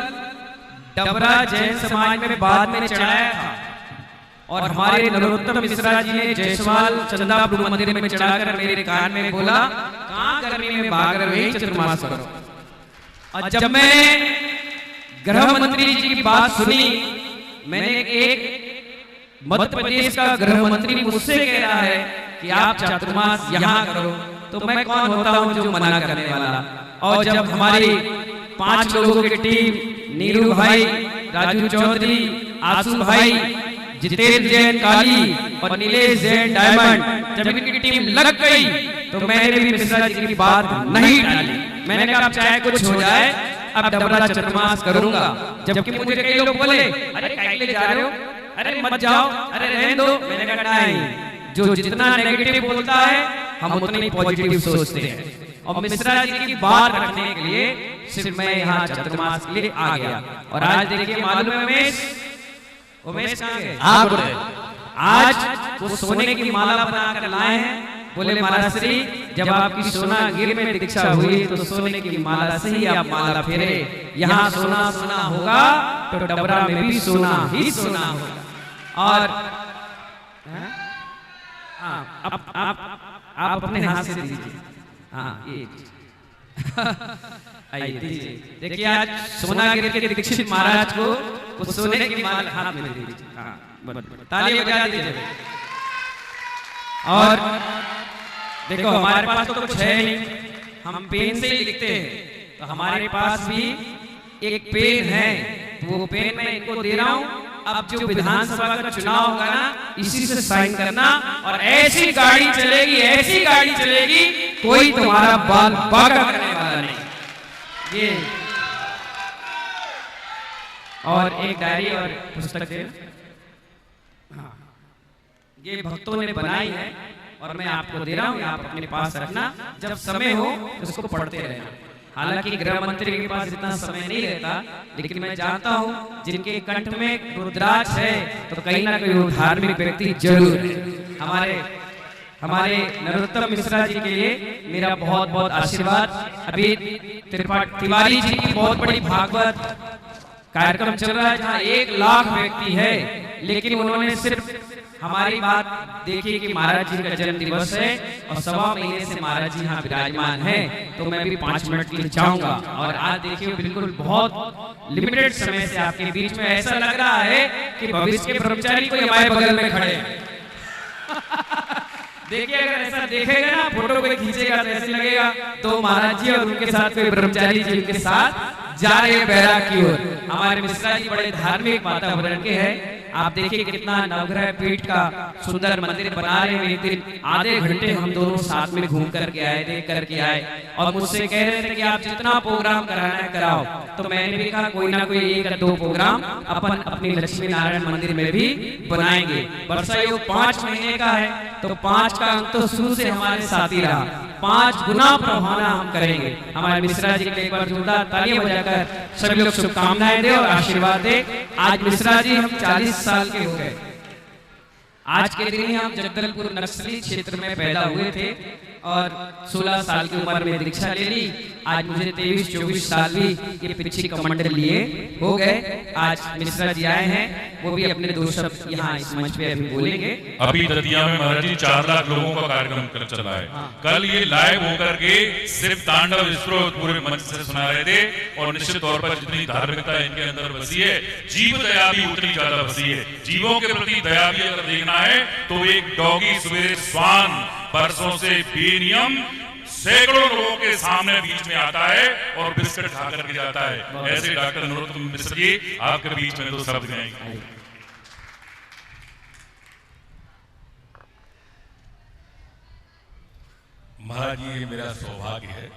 डबरा जैन समाज में बाद में चढ़ाया था और हमारे नरोत्तम मिश्रा जी ने जयसवाल चंदापुर मंदिर में चढ़ाकर मेरे कान में बोला, कहाँ गर्मी में भाग रहे चतुर्मास करो। और जब मैंने गृह मंत्री जी की बात सुनी, मैंने एक मध्य प्रदेश का गृह मंत्री मुझसे कह रहा है कि आप चातुर्मास यहाँ करो, तो मैं कौन होता हूँ जो मना करने वाला। और जब हमारी 5 लोगों की टीम, नीरू भाई, राजू चौधरी, आसू भाई, जितेंद्र जैन काली और नीलेश जैन डायमंड, जब इनकी टीम लग गई तो मैंने भी मिश्रा जी की बात नहीं टाली। मैंने कहा अब चाहे कुछ हो जाए, अब डबरा चतुर्मास करूंगा। जबकि मुझे कई लोग बोले, अरे काहे जा रहे हो, अरे मत जाओ, अरे रहने दो। मैंने कहा नहीं, जो जितना नेगेटिव बोलता है हम उतने ही पॉजिटिव सोचते हैं। और मिश्रा जी की बात रखने के लिए सिर्फ मैं यहाँ चतुर्मास के लिए आ गया। और आज देखिए मालूम है उमेश कहाँ गए? आज वो सोने की माला बनाकर लाए हैं। बोले महाराज श्री, जब आपकी सोनागिरी में दीक्षा हुई तो सोने की माला से ही आप माला फेरे। यहाँ सोना सोना होगा तो डबरा में भी सोना ही सोना होगा। और आप अपने हाथ से दीजिए। हाँ ये आइए दीजिए। देखिए आज सोनागिरी के दीक्षित महाराज को सोने की माला हाथ में दे दीजिए। हाँ ताली बजा दीजिए। और देखो हमारे पास तो कुछ है नहीं, हम पेन से ही लिखते हैं। तो हमारे पास भी एक पेन है, वो पेन मैं इनको दे रहा हूँ। अब जो विधानसभा का चुनाव होगा ना, इसी से साइन करना। और ऐसी गाड़ी चलेगी कोई तुम्हारा बाल बांका करने वाला नहीं। ये और एक डायरी और पुस्तक दे। हाँ ये भक्तों ने बनाई है और मैं आपको दे रहा हूँ, आप अपने पास रखना। जब समय हो उसको पढ़ते रहना। हालांकि गृह मंत्री के पास इतना समय नहीं रहता, लेकिन मैं जानता हूँ जिनके कंठ में रुद्राक्ष है तो कहीं ना कहीं धार्मिक व्यक्ति जरूर है। हमारे नरोत्तम मिश्रा जी के लिए मेरा बहुत बहुत आशीर्वाद। अभी तिवारी जी की बहुत बड़ी भागवत कार्यक्रम चल रहा है जहाँ 1 लाख व्यक्ति है, लेकिन उन्होंने सिर्फ हमारी बात देखिए कि महाराज जी का जन्म दिवस है और 1.25 महीने से महाराज जी यहाँ विराजमान है, तो मैं भी 5 मिनट के लिए चाहूंगा। और आज देखिए बिल्कुल बहुत लिमिटेड समय से आपके बीच में ऐसा लग रहा है कि भविष्य के ब्रह्मचारी कोई हमारे बगल में खड़े हैं। देखिए अगर ऐसा देखेगा ना, फोटो कोई खींचेगा तो ऐसे लगेगा तो महाराज जी और उनके साथ कोई ब्रह्मचारी जी उनके साथ जा रहे बैराग की ओर। हमारे मिश्रा जी बड़े धार्मिक वातावरण के हैं। आप देखिए कितना नवग्रह पीठ का सुंदर मंदिर बना रहे हैं। एक दिन आधे घंटे हम दोनों साथ में घूम करके आए, देख करके आए, और मुझसे कह रहे थे कि आप जितना प्रोग्राम कराना है कराओ। तो मैंने भी कहा कोई ना कोई 1 या 2 प्रोग्राम अपन अपनी लक्ष्मी नारायण मंदिर में भी बनाएंगे। वर्षा योग 5 महीने का है तो 5 का अंक तो शुरू से हमारे साथ ही रहा। 5 गुना प्रभावना हम करेंगे। हमारे मिश्रा जी के एक बार जोरदार तालियां बजाकर सभी लोग शुभकामनाएं दे और आशीर्वाद दे। आज मिश्रा जी हम 40 साल के हो गए। आज के दिन ही हम जगदलपुर नक्सली क्षेत्र में पैदा हुए थे और 16 साल की उम्र में दीक्षा ले ली। आज मुझे 23-24 साल भी ये पिछी कमंडल लिए हो गए। आज मिश्रा जी आए हैं, वो भी अपने 2 शब्द यहाँ इस मंच पे अभी बोलेंगे। अभी दतिया में महाराज जी 4 लाख लोगों का कार्यक्रम चला है। कल ये लाइव होकर के सिर्फ तांडव स्तोत्र पूरे मंच से सुना रहे थे। और निश्चित तौर पर जितनी धार्मिकता इनके अंदर बसी है, जीव दया भी उतनी ज्यादा बसी है। जीवों के प्रति दया भी अगर देखना है तो एक डॉगी सवेरे स्वान परसों से बेनियम सैकड़ों लोगों के सामने बीच में आता है और बिस्किट खा करके जाता है। ऐसे डॉक्टर नरोत्तम मिश्र जी आपके बीच में 2 शब्द गाएंगे। महाराज जी ये मेरा सौभाग्य है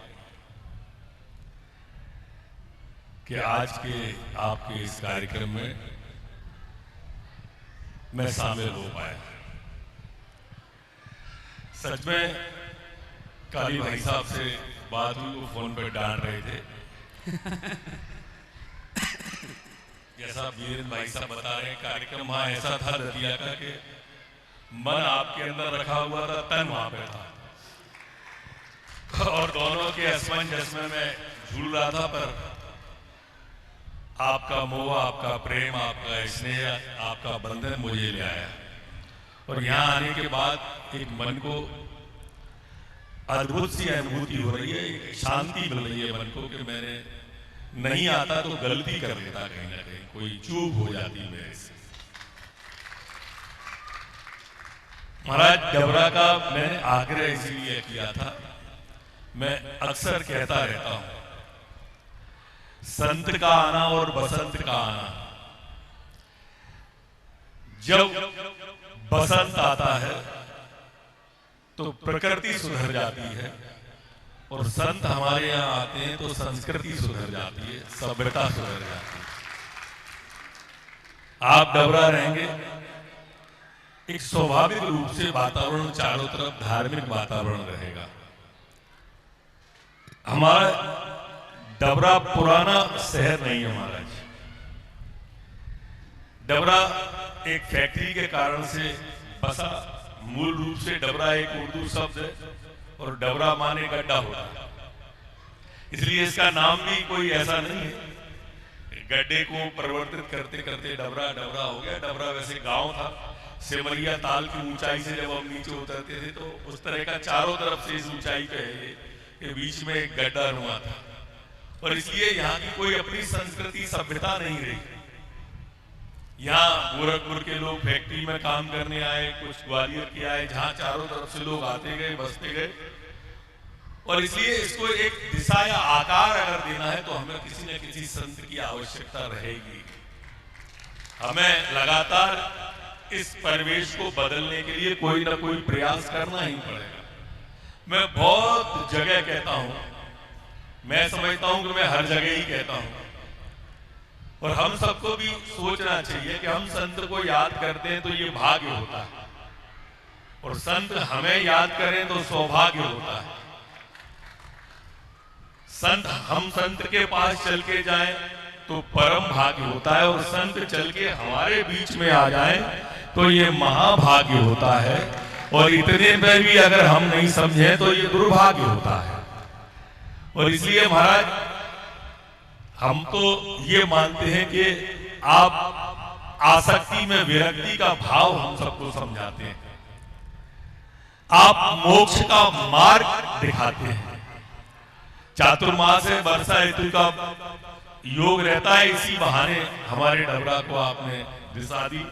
कि आज के आपके इस कार्यक्रम में मैं शामिल हो पाया। सच में काली भाई साहब से बात हुई, वो फोन पर डांट रहे थे। जैसा वीरेंद्र भाई साहब बता रहे हैं, कार्यक्रम वहां ऐसा था दतिया का कि मन आपके अंदर रखा हुआ था, तन वहां पे था। और दोनों के असमंजस में मैं झूल रहा था, पर आपका मोह, आपका प्रेम, आपका स्नेह, आपका बंधन मुझे ले आया। और यहाँ आने के बाद एक मन को अद्भुत सी अनुभूति हो रही है, एक शांति मिल रही है मन को कि मैंने नहीं आता तो गलती कर लेता, कहीं ना कहीं कोई चूक हो जाती मेरे से। महाराज डबरा का मैंने आग्रह इसीलिए किया था, मैं अक्सर कहता रहता हूं, संत का आना और बसंत का आना। जब बसंत आता है तो प्रकृति सुधर जाती है, और संत हमारे यहाँ आते हैं तो संस्कृति सुधर जाती है, सभ्यता सुधर जाती है। आप डबरा रहेंगे एक स्वाभाविक रूप से वातावरण चारों तरफ धार्मिक वातावरण रहेगा। हमारा डबरा पुराना शहर नहीं है महाराज। डबरा एक फैक्ट्री के कारण से बसा, मूल रूप से डबरा एक उर्दू शब्द है और डबरा माने गड्ढा होता है, इसलिए इसका नाम भी कोई ऐसा नहीं है। गड्ढे को परिवर्तित करते करते डबरा डबरा हो गया। डबरा वैसे गांव था, सिमरिया ताल की ऊंचाई से जब हम नीचे उतरते थे तो उस तरह का चारों तरफ से इस ऊंचाई पे है ये बीच में एक गड्ढा नुमा था, और इसलिए यहाँ की कोई अपनी संस्कृति सभ्यता नहीं रही। यहाँ गोरखपुर के लोग फैक्ट्री में काम करने आए, कुछ ग्वालियर के आए, जहाँ चारों तरफ से लोग आते गए बसते गए, और इसलिए इसको एक दिशा या आकार अगर देना है तो हमें किसी न किसी संत की आवश्यकता रहेगी। हमें लगातार इस परिवेश को बदलने के लिए कोई ना कोई प्रयास करना ही पड़ेगा। मैं बहुत जगह कहता हूं, मैं समझता हूं कि मैं हर जगह ही कहता हूं, और हम सबको भी सोचना चाहिए कि हम संत को याद करते हैं तो ये भाग्य होता है, और संत हमें याद करें तो सौभाग्य होता है। हम संत के पास चल के जाएं तो परम भाग्य होता है, और संत चल के हमारे बीच में आ जाएं तो ये महाभाग्य होता है, और इतने में भी अगर हम नहीं समझे तो ये दुर्भाग्य होता है। और इसलिए महाराज हम तो ये मानते हैं कि आप आसक्ति में विरक्ति का भाव हम सबको समझाते हैं, आप मोक्ष का मार्ग दिखाते हैं। चातुर्मास है, वर्षा ऋतु का योग रहता है, इसी बहाने हमारे डबरा को आपने दिशा दी।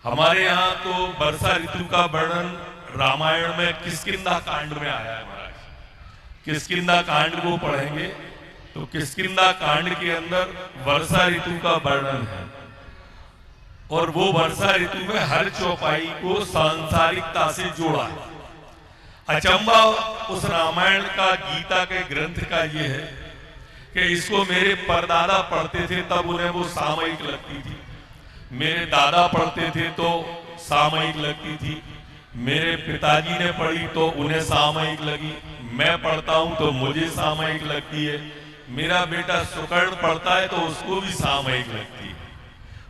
हमारे यहाँ तो वर्षा ऋतु का वर्णन रामायण में किष्किंधा कांड में आया है महाराज। किष्किंधा कांड को पढ़ेंगे तो किष्किंधा कांड के अंदर वर्षा ऋतु का वर्णन है, और वो वर्षा ऋतु में हर चौपाई को सांसारिकता से जोड़ा है। अचंबा उस रामायण का, गीता के ग्रंथ का ये है कि इसको मेरे परदादा पढ़ते थे तब उन्हें वो सामयिक लगती थी, मेरे दादा पढ़ते थे तो सामयिक लगती थी, मेरे पिताजी ने पढ़ी तो उन्हें सामयिक लगी, मैं पढ़ता हूं तो मुझे सामयिक लगती है, मेरा बेटा सुकर्ण पढ़ता है तो उसको भी सामयिक लगती है।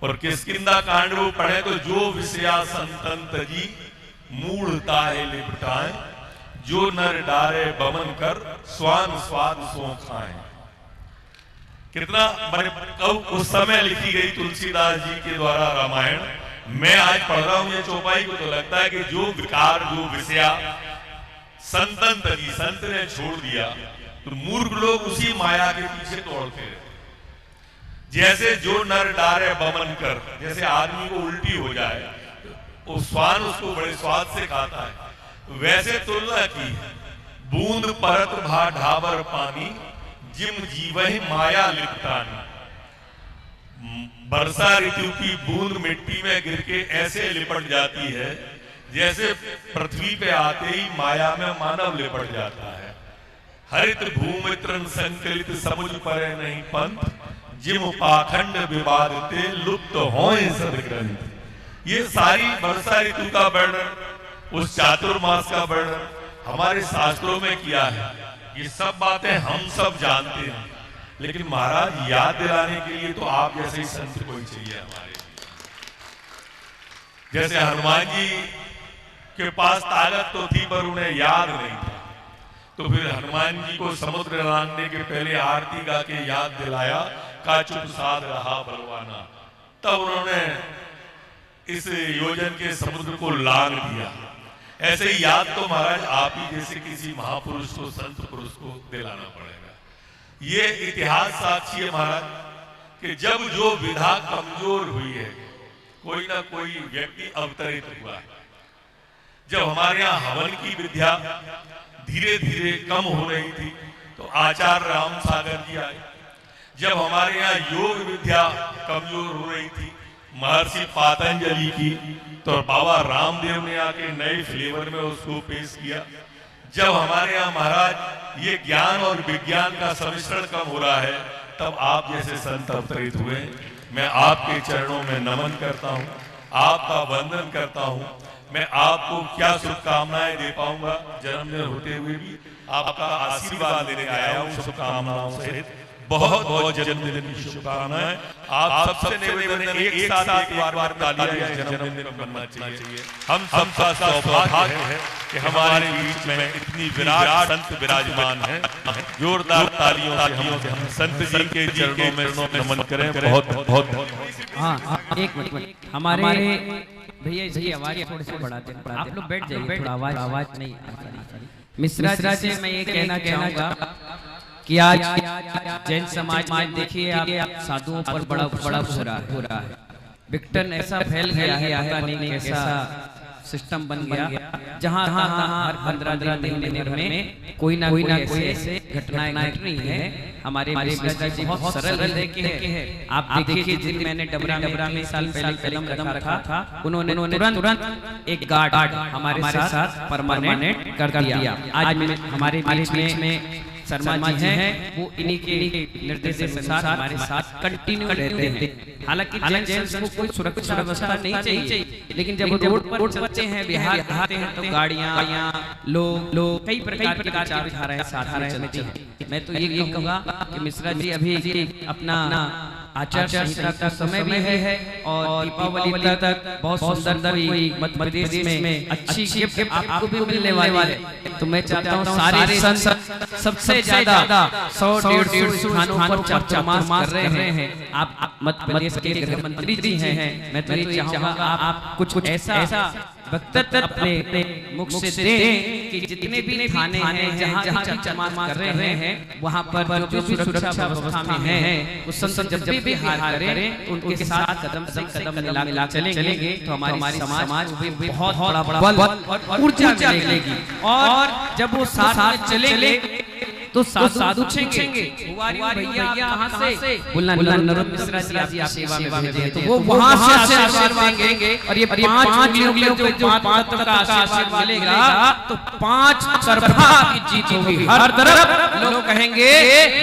और किष्किंधा कांड वो पढ़े तो जो विषया संतंत जी मूढ़ता है लिपटाए, जो नर डारे बमन कर स्वान स्वाद सो खाए। कितना उस समय लिखी गई तुलसीदास जी के द्वारा रामायण। मैं आज पढ़ रहा हूं ये चौपाई को तो लगता है कि जो विकार, जो विषया संतंत जी, संत ने छोड़ दिया तो मूर्ख लोग उसी माया के पीछे दौड़ते रहे। जैसे जो नर डारे बमन कर, जैसे आदमी को उल्टी हो जाए तो स्वान उसको बड़े स्वाद से खाता है, वैसे तुलना की बूंद परत भा ढाबर पानी, जिम जीवहि माया लिपटानी। वर्षा ऋतु की बूंद मिट्टी में गिर के ऐसे लिपट जाती है जैसे पृथ्वी पे आते ही माया में मानव लिपट जाता है। हरित भूमि तृण संकलित समुझ परे नहीं पंथ, जिम पाखंड विवादते लुप्त होए सदग्रंथ। ये सारी वर्षा ऋतु का वर्णन, उस चातुर्मास का वर्णन हमारे शास्त्रों में किया है। ये सब बातें हम सब जानते हैं, लेकिन महाराज याद दिलाने के लिए तो आप जैसे ही संत कोई चाहिए हमारे। जैसे हनुमान जी के पास ताकत तो थी पर उन्हें याद नहीं था, तो फिर हनुमान जी को समुद्र लांघने के पहले आरती गा के याद दिलाया, का चुप साध रहा बलवाना। तब उन्होंने इस योजन के समुद्र को लांघ दिया। ऐसे ही याद तो महाराज आप ही जैसे किसी महापुरुष को, संत पुरुष को दिलाना पड़ेगा। ये इतिहास साक्षी है महाराज कि जब जो विधा कमजोर हुई है, कोई ना कोई व्यक्ति अवतरित हुआ है। जब हमारे यहाँ हवन की विद्या धीरे धीरे कम हो रही थी तो आचार्य राम सागर जी आए। जब हमारे यहाँ योग विद्या कमजोर हो रही थी, महर्षि पातंजलि की, तो बाबा रामदेव ने आके नए फ्लेवर में उसको पेश किया। जब हमारे यहाँ महाराज ये ज्ञान और विज्ञान का सम्मिश्रण कम हो रहा है, तब आप जैसे संत अवतरित हुए। मैं आपके चरणों में नमन करता हूँ। आपका वंदन करता हूँ। मैं आपको क्या शुभकामनाएं दे पाऊंगा, जन्मदिन होते हुए भी आपका आशीर्वाद लेने आया हूँ शुभकामनाओं सहित। बहुत बहुत जन्मदिन की शुभकामनाएं। आप सबसे निवेदन है एक साथ एक बार तालियां जन्मदिन को मनाना चाहिए। हम सबका सौभाग्य है कि हमारे बीच में इतनी विराट संत विराजमान हैं। जोरदार तालियों से हम संत जी के चरणों में नमन करें। बहुत बहुत हाँ एक मिनट हमारे भैया इसकी आवाज थोड़ी सी बढ़ाते हैं, आप लोग बैठ जाइए, थोड़ा आवाज नहीं आ रही। मिश्रा जी से मैं ये कहना चाहूंगा कि आज जैन समाज में देखिए आप साधुओं पर बड़ा हो रहा है। विघटन ऐसा फैल गया है, पता नहीं कैसा सिस्टम बन गया जहाँ हर 15 दिन में कोई ना कोई ऐसे घटनाएं घट रही है। हमारे मिश्रा जी बहुत सरल हृदय के हैं। आप देखिए जिन मैंने डबरा में साल पहले कदम रखा था, उन्होंने तुरंत एक गार्ड हमारे साथ परमानेंट कर दिया। आज हमारे बीच में शर्मा जी हैं, वो इन्हीं के निर्देश अनुसार हमारे साथ कंटिन्यू रहते हैं। हालांकि जेंट्स को कोई सुरक्षा व्यवस्था नहीं चाहिए, लेकिन जब रोड पर चलते हैं, बिहार आते हैं, तो गाड़ियां लोग कई प्रकार की विचारधाराएं साथ में चलती हैं। मैं तो ये कहूँगा कि मिश्रा जी अभी अपना आचार संहिता का समय भी है और दीपावली तक बहुत सुंदर मध्य प्रदेश में अच्छी गिफ्ट आपको भी मिलने वाली है। तो मैं चाहता हूँ सारे संत सबसे ज्यादा 100-150 स्थानों पर चमचमास कर रहे हैं। आप मध्य प्रदेश के गृह मंत्री जी हैं। मैं तो ये चाहूँगा आप कुछ ऐसा वक्तव्य अपने मुख से दें कि जितने भी थाने हैं जहाँ चमचमास कर रहे हैं, वहाँ पर जो भी सुरक्षा व्यवस्था में है, उस संत जब भी हार करें उनके साथ कदम से कदम मिला चलेंगे तो हमारी समाज भी बहुत बड़ा बल और ऊर्जा मिलेगी। और जब वो साथ चलेंगे तो साधु पूछेंगे भैया कहाँ से, बोलना नरोत्तम मिश्रा जी आपकी सेवा में भेजे, तो वो वहाँ से आशीर्वाद देंगे। और ये 5 लोग जो 5 का आशीर्वाद मिलेगा तो 5 तरफा की जीत होगी। हर तरफ लोग कहेंगे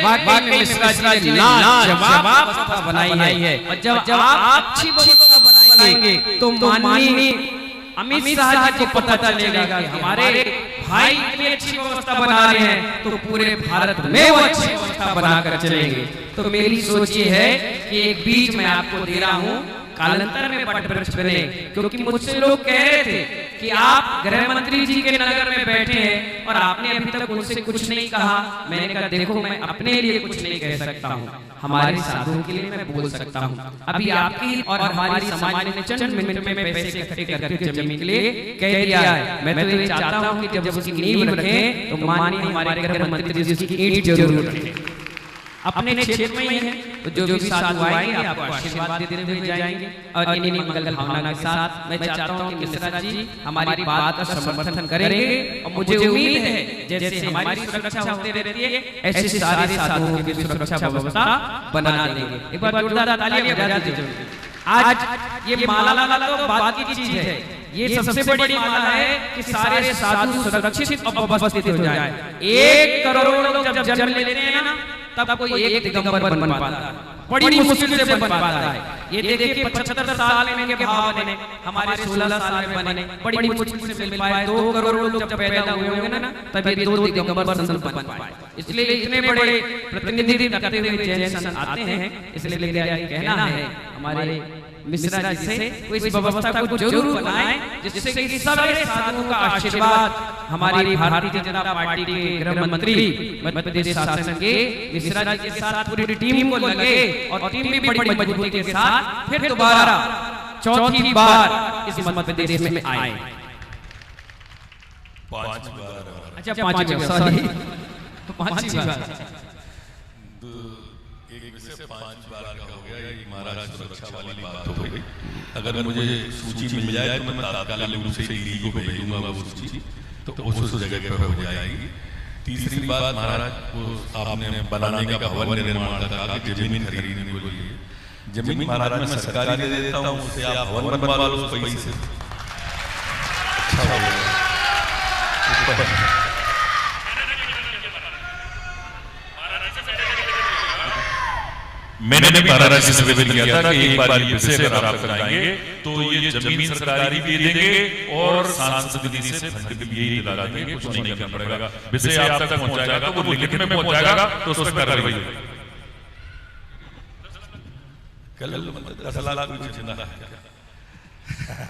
वाकई में मिश्रा जी ने लाजवाब बनाई है। और जब आप अच्छी व्यवस्था बनाएंगे तो माननीय अमित शाह जी को पता चलेगा कि हमारे भाई इतनी अच्छी व्यवस्था बना रहे हैं तो पूरे भारत में वो अच्छी व्यवस्था बनाकर चलेंगे। तो मेरी सोच ये है कि एक बीज मैं आपको दे रहा हूँ, कालांतर में वट वृक्ष बने। क्योंकि मुझसे लोग कह रहे थे कि आप गृह मंत्री जी के नगर में बैठे हैं और आपने अभी तक उनसे कुछ नहीं कहा। मैंने कहा देखो मैं अपने लिए कुछ नहीं कह सकता हूँ, हमारे साधुओं के लिए मैं बोल सकता हूँ। अभी आपकी और हमारी समाज ने चंद मिनट में पैसे इकट्ठे करके जमीन के लिए कह दिया है। मैं तो ये चाहता हूँ कि जब उसकी नींव रखें तो माननीय हमारे गृह मंत्री जी की ईंट जरूर रखें। अपने क्षेत्र में ही है तो जो भी साधु आएंगे आपको आशीर्वाद देते हुए जाएंगे। और इन्हीं मंगल भावना के साथ मैं चाहता हूँ कि मिश्रा जी हमारी बात का समर्थन करेंगे। और मुझे उम्मीद है जैसे हमारी सुरक्षा होती रहती है, ऐसे सारे साधुओं की भी सुरक्षा व्यवस्था बना देंगे। एक बार जोरदार तालियां बजा दीजिए। आज ये माला तो बात की चीज है, ये सबसे बड़ी माला है कि सारे साधु सुरक्षित और उपस्थित हो जाए। 1 करोड़ लोग जब जन्म लेते हैं ना, तब कोई एक दिगंबर बन पाता है, बड़ी मुश्किल से बन पाता है। ये देखिए 75 साल में इनके भाव बने, हमारे 16 साल में बने, बड़ी मुश्किल से मिल पाए। 2 करोड़ लोग जब पैदा हुए होंगे ना, तब ये 2 दिगंबर संत बन पाए। इसलिए इतने बड़े प्रतिनिधि करते हुए जैन संत आते हैं। इसलिए मेरा ये कहना है हमारे मिश्रा जी से इस व्यवस्था को जरूर बनाएं, जिससे कि सारे साधुओं का आशीर्वाद हमारी भारतीय जनता पार्टी के गृह मंत्री मध्य प्रदेश शासन के मिश्रा जी के साथ पूरी टीम को लगे और टीम भी बड़ी मजबूती के साथ फिर दोबारा चौथी बार इस मध्य प्रदेश में आए। 5 बार। अच्छा 5 बार, सॉरी तो 5 बार। से 5 बार का हो गया। ये महाराज सुरक्षा वाली बात हो गई। अगर मुझे सूची मिल जाए तो मैं तात्कालिक रूप से डीजी को भेजूंगा वो सूची, तो उस जगह पर हो जाएगी। तीसरी बात, महाराज को आपने बनाने का भवन निर्माण का कि जमीन खरीदने के लिए, जमीन महाराज मैं सरकारी दे देता हूँ, उससे आप भवन बनवा लो उस पैसे से। अच्छा हो गया। मैंने भी महाराज जी से निवेदन किया था कि एक बार ये विषय अगर आप कराएंगे तो ये जमीन सरकारी भी देंगे और सांसद निधि से फंड भी यही दिला देंगे, कुछ नहीं करना पड़ेगा। विषय आप तक पहुंचाएगा तो वो लिखित में पहुंचाएगा तो उस पर कार्रवाई होगी।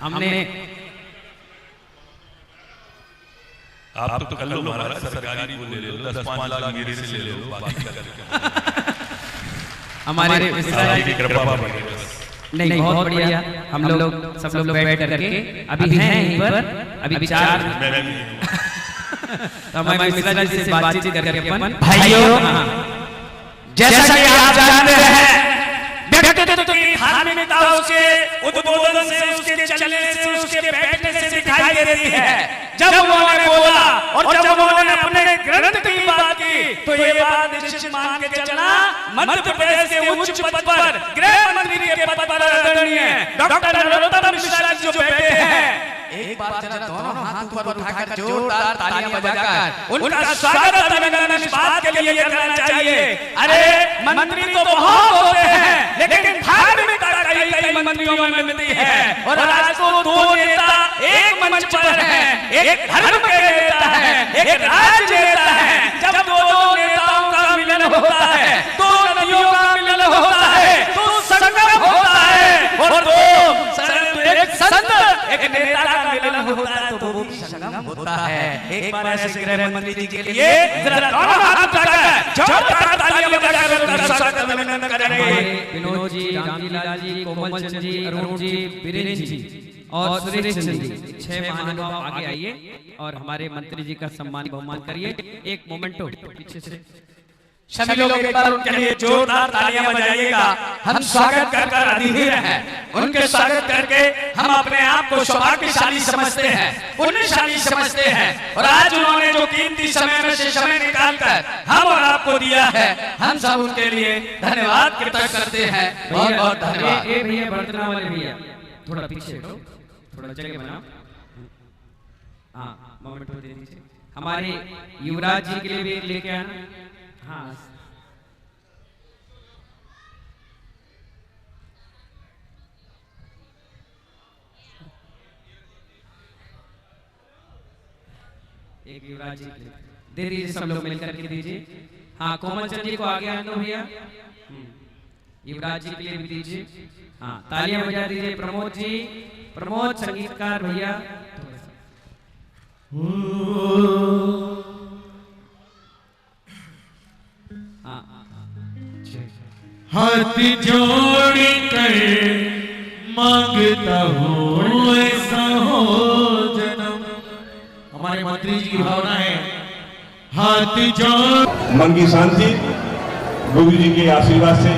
हमने आप तो कर लो महाराज, सरकारी वो ले लो, 10-5 लाख मेरे से ले लो, बाकी का हमारे की कृपा नहीं बहुत बढ़िया। हम लोग सब लोग बैठ करके अभी हैं यहीं पर, अभी विचार हमारे मिश्रा जी से बातचीत करके अपन भाइयों, जैसा कि आप जानते हैं व्यक्तित्व की धार्मिकता उसके उद्बोधन से, उसके चलने से, उसके बैठने से दिखाई दे रही है। जब उन्होंने बोला और जब उन्होंने अपने ग्रंथ की बात की तो ये बात निश्चित मान के चलना, मध्य प्रदेश के उच्च पद पर गृह मंत्री के पद पर आदरणीय डॉक्टर नरोत्तम मिश्रा जी जो बैठे हैं, एक बार जरा दोनों हाथ ऊपर उठाकर जोरदार तालियां बजाकर उनका स्वागत अभिनंदन इस बात के लिए करना चाहिए। अरे मंत्री तो बहुत होते हैं लेकिन धार्मिकता कई मंत्रियों में मिलती है और आज तो दो नेता एक मंच पर हैं, एक धर्म के नेता है, एक राज्य नेता है। जब दो नेताओं का मिलन होता है, दो नदियों का मिलन होता है, तो संगम होता है और दो एक संत एक नेता का मिलन होता है तो वो संगम होता है। एक बार ऐसे गृह मंत्री जी के लिए जरा दोनों हाथ उठाकर जोरदार तालियां बजाकर उनका स्वागत अभिनंदन करेंगे। विनोद जी, रामजीलाल जी, कोमल चंद जी, अरुण जी, बीरेन जी और सुरेश चंद जी, 6 महानुभाव आगे आइए और हमारे मंत्री जी का सम्मान बहुमान करिए। एक मोमेंटो पीछे से सभी लोग एक बार उनके लिए जोरदार तालियां बजाइएगा। हम स्वागत कर अधीर हैं, उनके स्वागत करके हम अपने आप को सौभाग्यशाली समझते हैं, पुण्यशाली समझते हैं और आज उन्होंने जो कीमती समय में से समय निकालकर हम और आपको दिया है, हम सब उनके लिए धन्यवाद कृतज्ञ करते हैं। बहुत बहुत धन्यवाद। भैया बर्तन वाले भैया थोड़ा पीछे हटो, थोड़ा जगह बनाओ। हाँ मोमेंट दे दीजिए। हमारे युवराज जी के लिए भी लेके आना। हाँ एक युवराज जी के लिए दे दीजिए, सब लोग मिलकर के दीजिए। हाँ कोमल चंद जी को आगे आने दो भैया, युवराज जी के लिए भी दीजिए। हाँ तालियां बजा दीजिए। प्रमोद जी, प्रमोद संगीतकार भैया। हाथ जोड़ कर मांगता हूँ ऐसा हो जन्म। हमारे मंत्री जी की भावना है, हाथ जोड़। मन की शांति गुरु जी के आशीर्वाद से,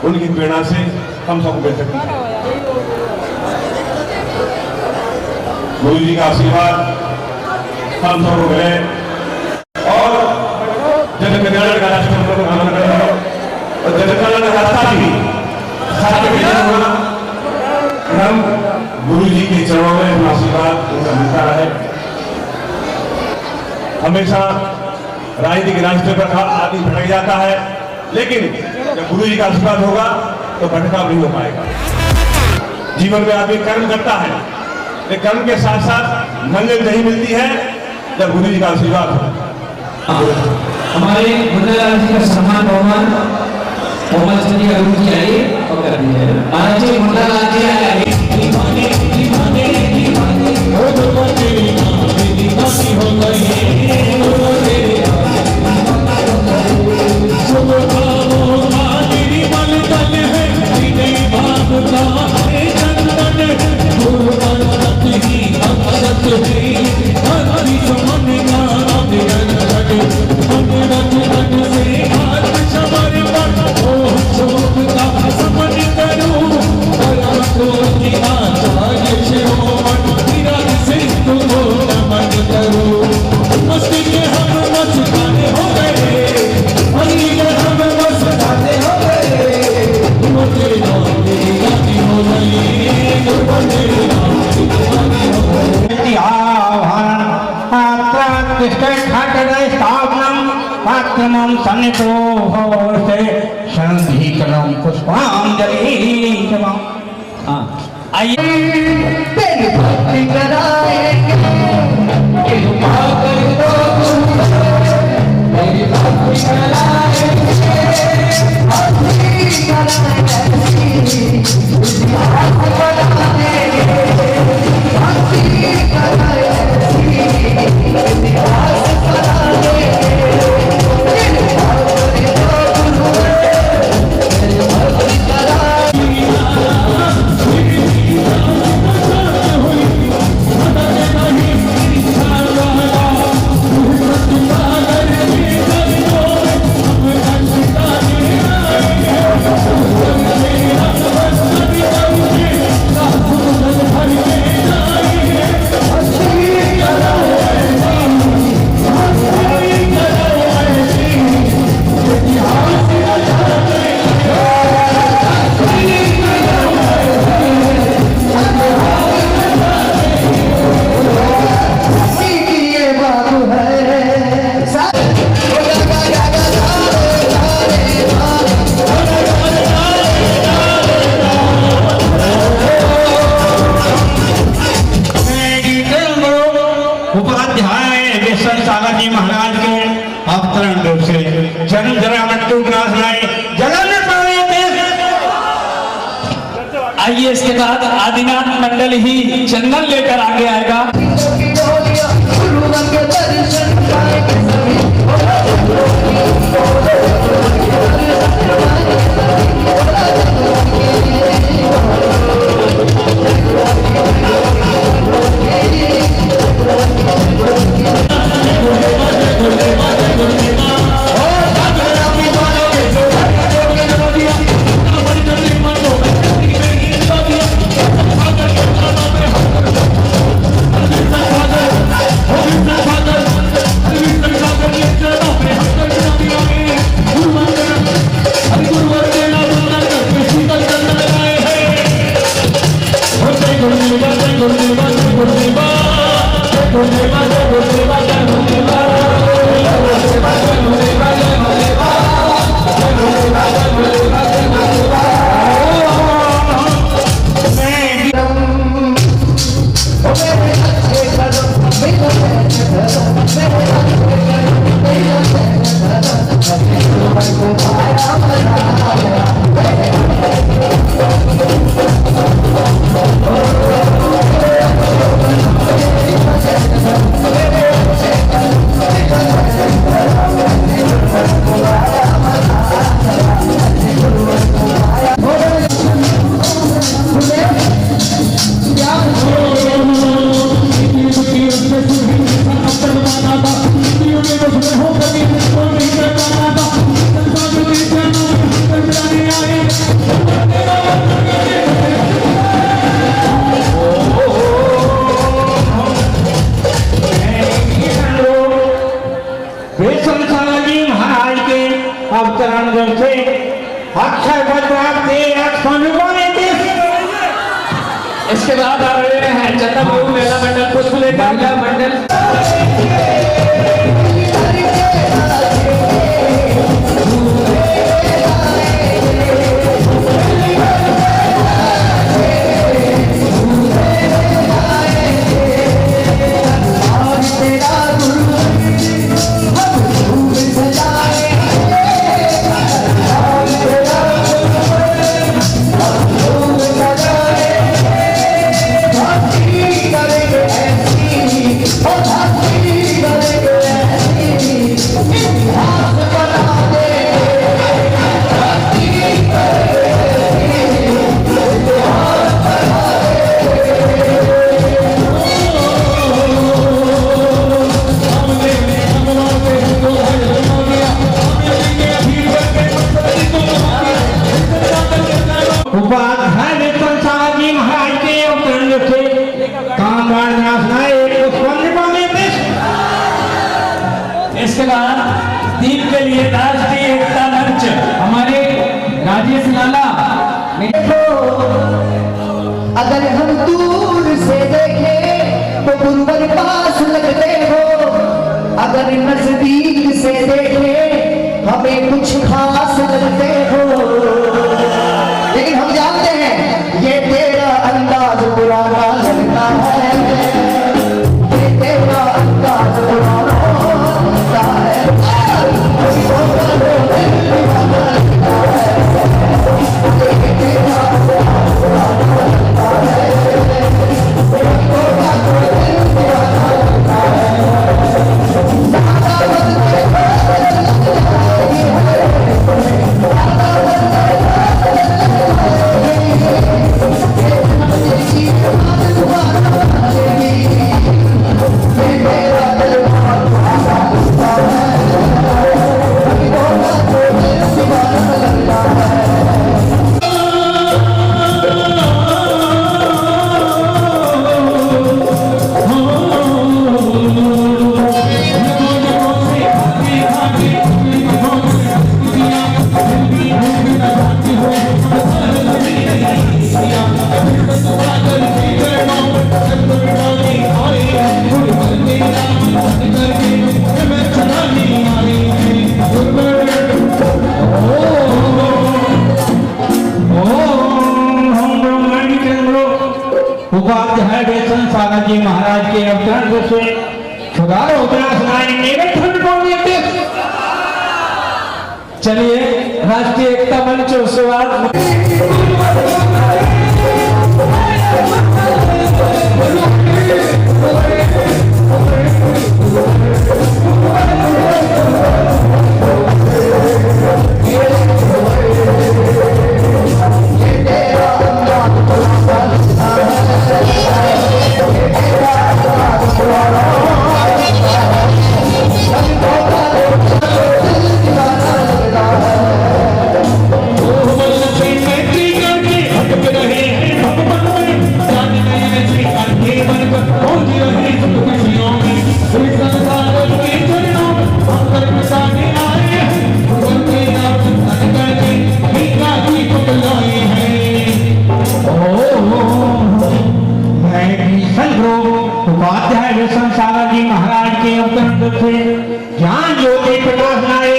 उनकी प्रेरणा से हम सबको मिल सकती है। गुरु जी का आशीर्वाद हम सबको मिले और जन कल्याण का राष्ट्र हम लोग कामना करें और जन कल्याण का रास्ता भी साथ में होगा। हम गुरु जी के चरणों में आशीर्वाद उनका मिलता है। हमेशा राजनीतिक रास्ते पर आदमी भटक जाता है, लेकिन जब गुरु जी का आशीर्वाद होगा तो भटकाव नहीं हो पाएगा। जीवन में आदमी कर्म करता है, लेकिन कर्म के साथ साथ मंजिल नहीं मिलती है जब गुरु जी का आशीर्वाद हो। हमारे मुन्नालाल जी का सम्मान बहुमान कोमल चंद जी, अरुण जी आइए और कर दीजिए। महाराज जी मुन्नालाल जी आइए। स्थापनम सन्निधो शरणी कलम पुष्पांजलि। हाँ आइए तेरी भक्ति कराएंगे, कृपा कर दो तेरी भक्ति कराएंगे, भक्ति कराएंगे, इतिहास बनाएंगे, भक्ति कराएंगे, इतिहास बनाएंगे, कृपा कर दो तेरी भक्ति कराएंगे। महाराज के अवतरण रूप से जन्म जरामृत्यु ग्रास लाए जलन पावे देश। आइए इसके बाद आदिनाथ मंडल ही चंदन लेकर आगे आएगा। अवतरण रूप से अक्षय वज्रात से इसके बाद आ रहे हैं चंदा बाबू मेला मंडल पुष्प लेकर मंडल। इसके बाद दीप के लिए राष्ट्रीय एकता मंच हमारे राजेश लाला। अगर हम दूर से देखें तो गुरुवर पास लगते हो, अगर नजदीक से देखें हमें कुछ खास लगते हो, लेकिन हम जानते हैं ये तेरा अंदाज पुराना लगता है, ये तेरा अंदाज पुराना लगता है। उपाध्याय बेसन सागर जी महाराज के अवतरण से सुधार होता सुनाएंगे। चलिए राष्ट्रीय एकता मंच उत्सव उपाध्याय बेसन सागर जी महाराज के अवतरण से ज्ञान ज्योति प्रकाश लाए।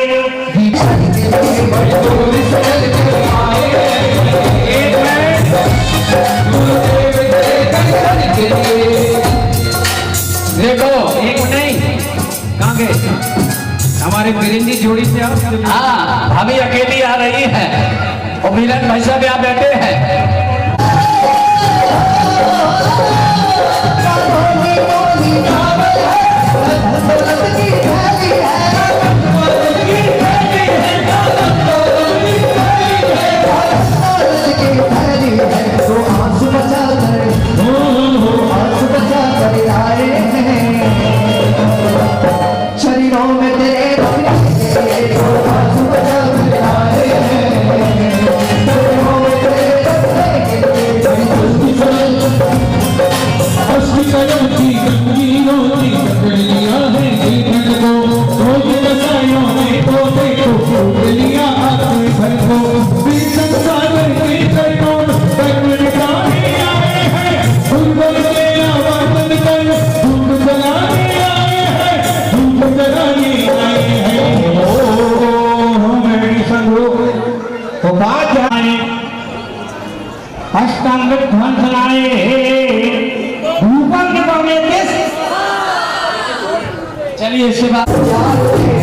देखो एक नहीं कहाँ गए हमारे बिरिंदी जोड़ी से आप? हाँ भाभी अकेली आ रही है और मिलन भाई साहब यहाँ बैठे हैं। अष्टांगिक ध्वंस लाए ऊपर के पौने किस। चलिए शिवा प्यारे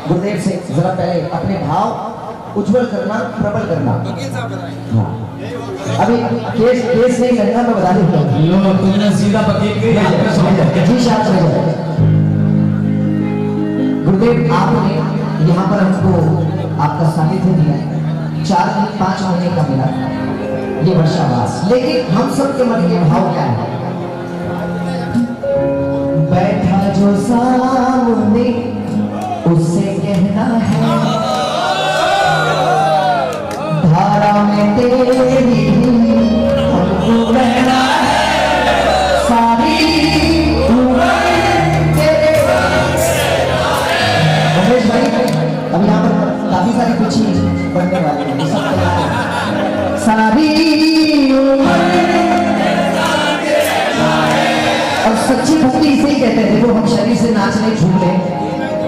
गुरुदेव से जरा पहले अपने भाव उज्जवल करना, प्रबल करना। हाँ। अभी केस नहीं करना, मैं बता देता हूँ। तुमने सीधा वकील के जी साहब चले जाए। गुरुदेव आपने यहाँ पर हमको आपका सानिध्य दिया, 4 दिन 5 महीने का मिला ये वर्षावास, लेकिन हम सबके मन के भाव क्या है? बैठा जो सामने उससे कहना है, धारा में तेरी हमको बहना है, सारी उम्र तेरे महेश भाई। अब यहाँ पर काफी सारी कुछ बनने वाली है, सब तैयार है। सारी उम्र और सच्ची भक्ति इसे ही कहते हैं। देखो हम शरीर से नाचने झूम रहे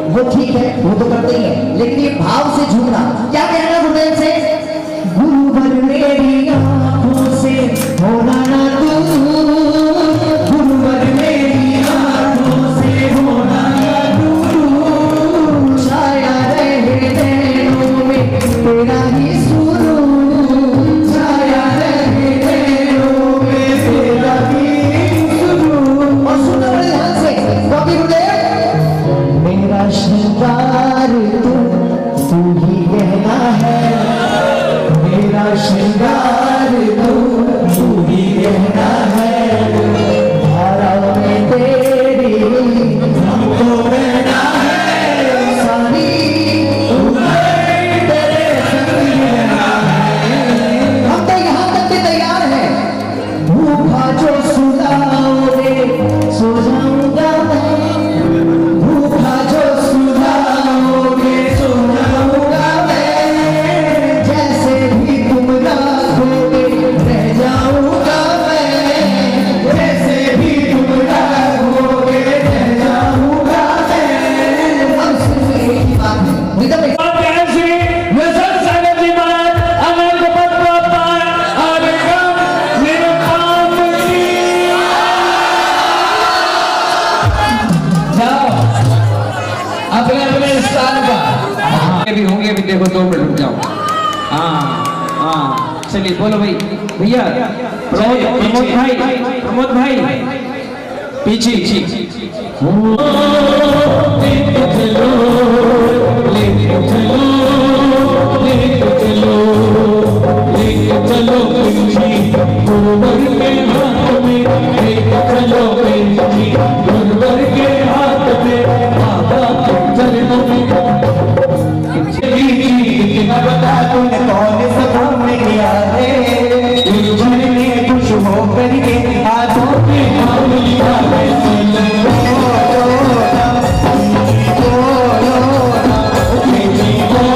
वो ठीक है, वो तो करते ही है, लेकिन ये भाव से झूमना क्या कहना गुरुदेव से? गुरुवर मेरी आंखों से होना ना तू, गुरुवर मेरी आंखों से होना ना तू, छाया रहे नैनों में तेरा ही सुरूर, छाया रहे नैनों में तेरा ही सुरूर। और सुनना बड़े ध्यान से, कभी गुरुदेव मेरा श्रृंगार तू ही कहना है, मेरा श्रृंगार तू ही कहना है, धारा में तेरी हमको बहना है, सारी उम्र तेरे संग रहना है। हम तो यहाँ तक के तैयार हैं, भूखा जो सुलाओगे सो जाऊंगा मैं, भी होंगे, अभी देखो 2 मिनट रुक जाओ। हाँ चलिए बोलो भाई, भैया प्रमोद भाई पीछे बता तूने कौन सपन में किया है, खुश हो करके हाथों पे नाम लिखा है। बोलो ना, बोलो ना,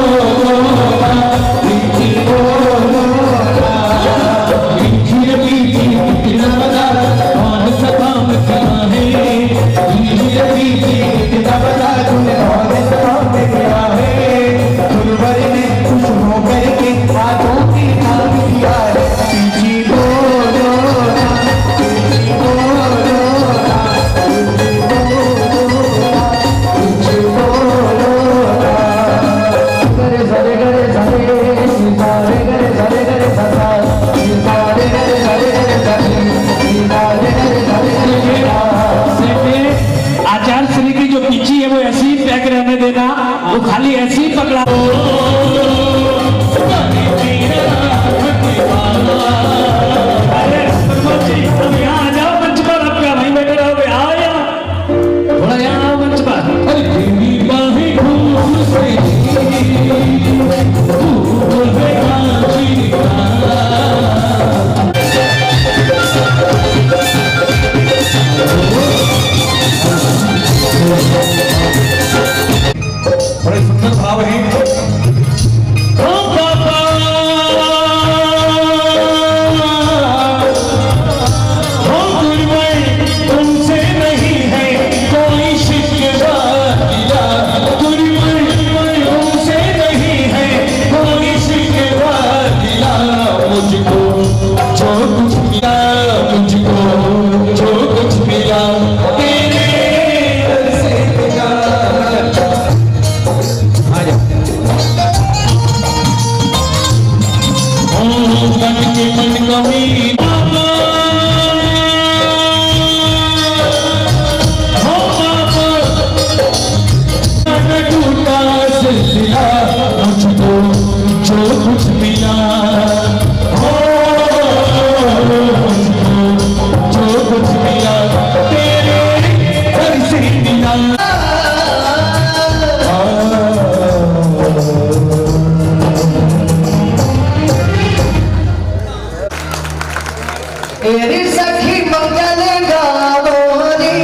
एरी सखी मंगल गावोरी,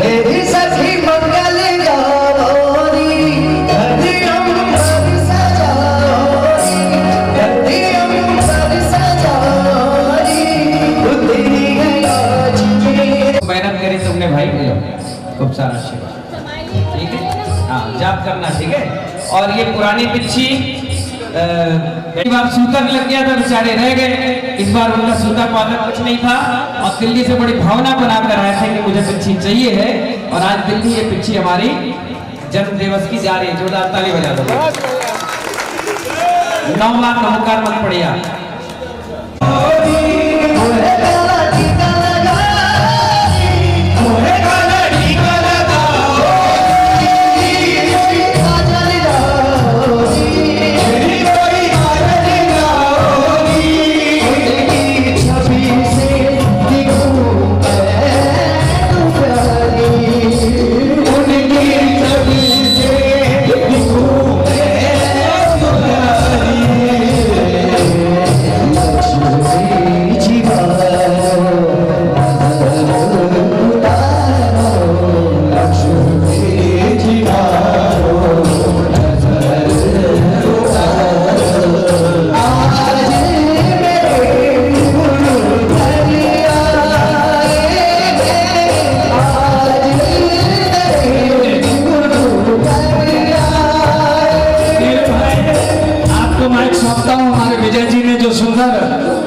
एरी सखी मंगल गावोरी, धरती अम्बर सजाओरी, धरती अम्बर सजाओरी, उतरी गया जी। मेहनत करी तुमने भाई, खूब सारा आशीर्वाद, ठीक है। हाँ, जाप करना, ठीक है। और ये पुरानी पिच्छी एक बार सूतर लग गया था, बेचारे रह गए। इस बार उनका सूता पाता कुछ नहीं था और दिल्ली से बड़ी भावना बनाकर आए थे कि मुझे पिच्छी चाहिए है। और आज दिल्ली ये पिच्छी हमारी जन्म दिवस की जा रही है। जोरदार ताली बजा दो। 9 लाख नमस्कार मत पड़िया।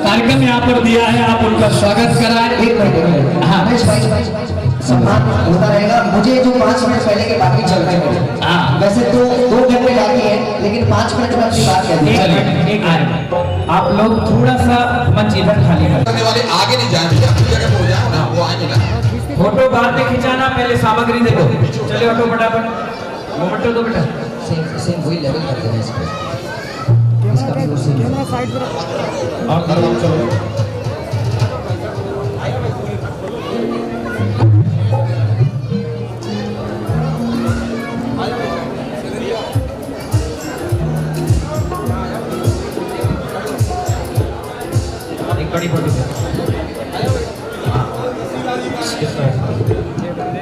कार्यक्रम यहाँ पर दिया है, आप उनका स्वागत कराएं। एक मिनट, हाँ रमेश भाई, सम्मान होता रहेगा। मुझे जो 5 मिनट पहले के बाकी चल रहे हैं, हाँ। वैसे तो 2 घंटे बाकी है, लेकिन 5 मिनट में अपनी बात कर चलिए, आप लोग थोड़ा सा मंच इधर खाली कर। करने वाले आगे नहीं जाए, भैया अपनी जगह पे हो जाओ ना, वो आएंगे ना। फोटो बाद में खिंचाना, पहले सामग्री दे दो। चलिए ऑटो फटाफट, मोमेंटो दो बेटा। सेम वही लेवल कर देना इसको, इसका भी उसी और चलो। एक बड़ी फोटो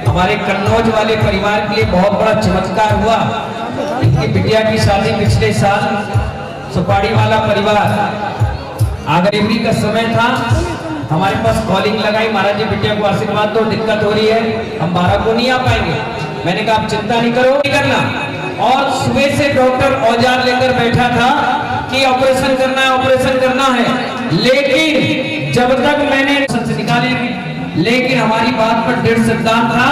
हमारे कन्नौज वाले परिवार के लिए बहुत बड़ा चमत्कार हुआ। इनकी बिटिया की शादी पिछले साल सुपाड़ी वाला परिवार, आगरेवरी का समय था, हमारे पास कॉलिंग लगाई, महाराज जी बिटिया को आशीर्वाद दो, दिक्कत हो रही है, हम 12 को नहीं आ पाएंगे। मैंने कहा आप चिंता नहीं करो, नहीं करना। और सुबह से डॉक्टर औजार लेकर बैठा था कि ऑपरेशन करना है, ऑपरेशन करना है। लेकिन जब तक मैंने से निकालेंगे, लेकिन हमारी बात पर दृढ़ सिद्धांत था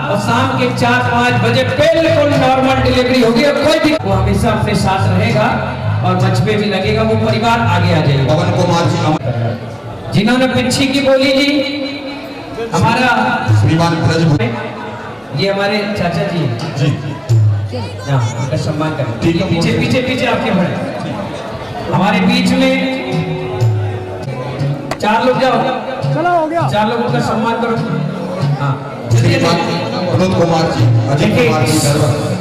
और शाम के 4-5 बजे बिल्कुल नॉर्मल डिलीवरी होगी। और कोई भी वो हमेशा अपने साथ रहेगा और मंच पे भी लगेगा, वो परिवार आगे आ जाएगा। पवन कुमार जी जिन्होंने पिच्छी की बोली जी, हमारा श्रीमान ब्रज, ये हमारे चाचा जी जी, उनका सम्मान करें। ठीक है, पीछे पीछे पीछे आपके बढ़े, हमारे बीच में 4 लोग जाओ, चलो हो गया, 4 लोगों का सम्मान करो। हाँ श्रीमान विनोद कुमार जी, अजय कुमार जी,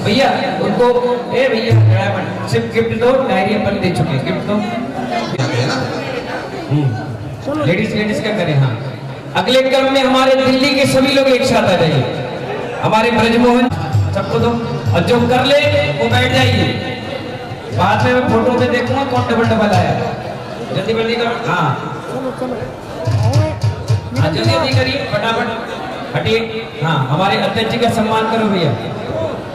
भैया उनको, ए भैया सिर्फ गिफ्ट दो, डायरी अपन दे चुके, गिफ्ट दो। है ना। लेडीज क्या करें। हाँ, अगले क्रम में हमारे दिल्ली के सभी लोग एक साथ आ जाइए। हमारे ब्रजमोहन सबको दो, और जो कर ले वो बैठ जाइए। बाद में मैं फोटो में देखूंगा कौन डबल आया। जल्दी जल्दी करो। हाँ जल्दी जल्दी करिए, फटाफट हटिए। हाँ, हमारे अध्यक्ष जी का सम्मान करो भैया।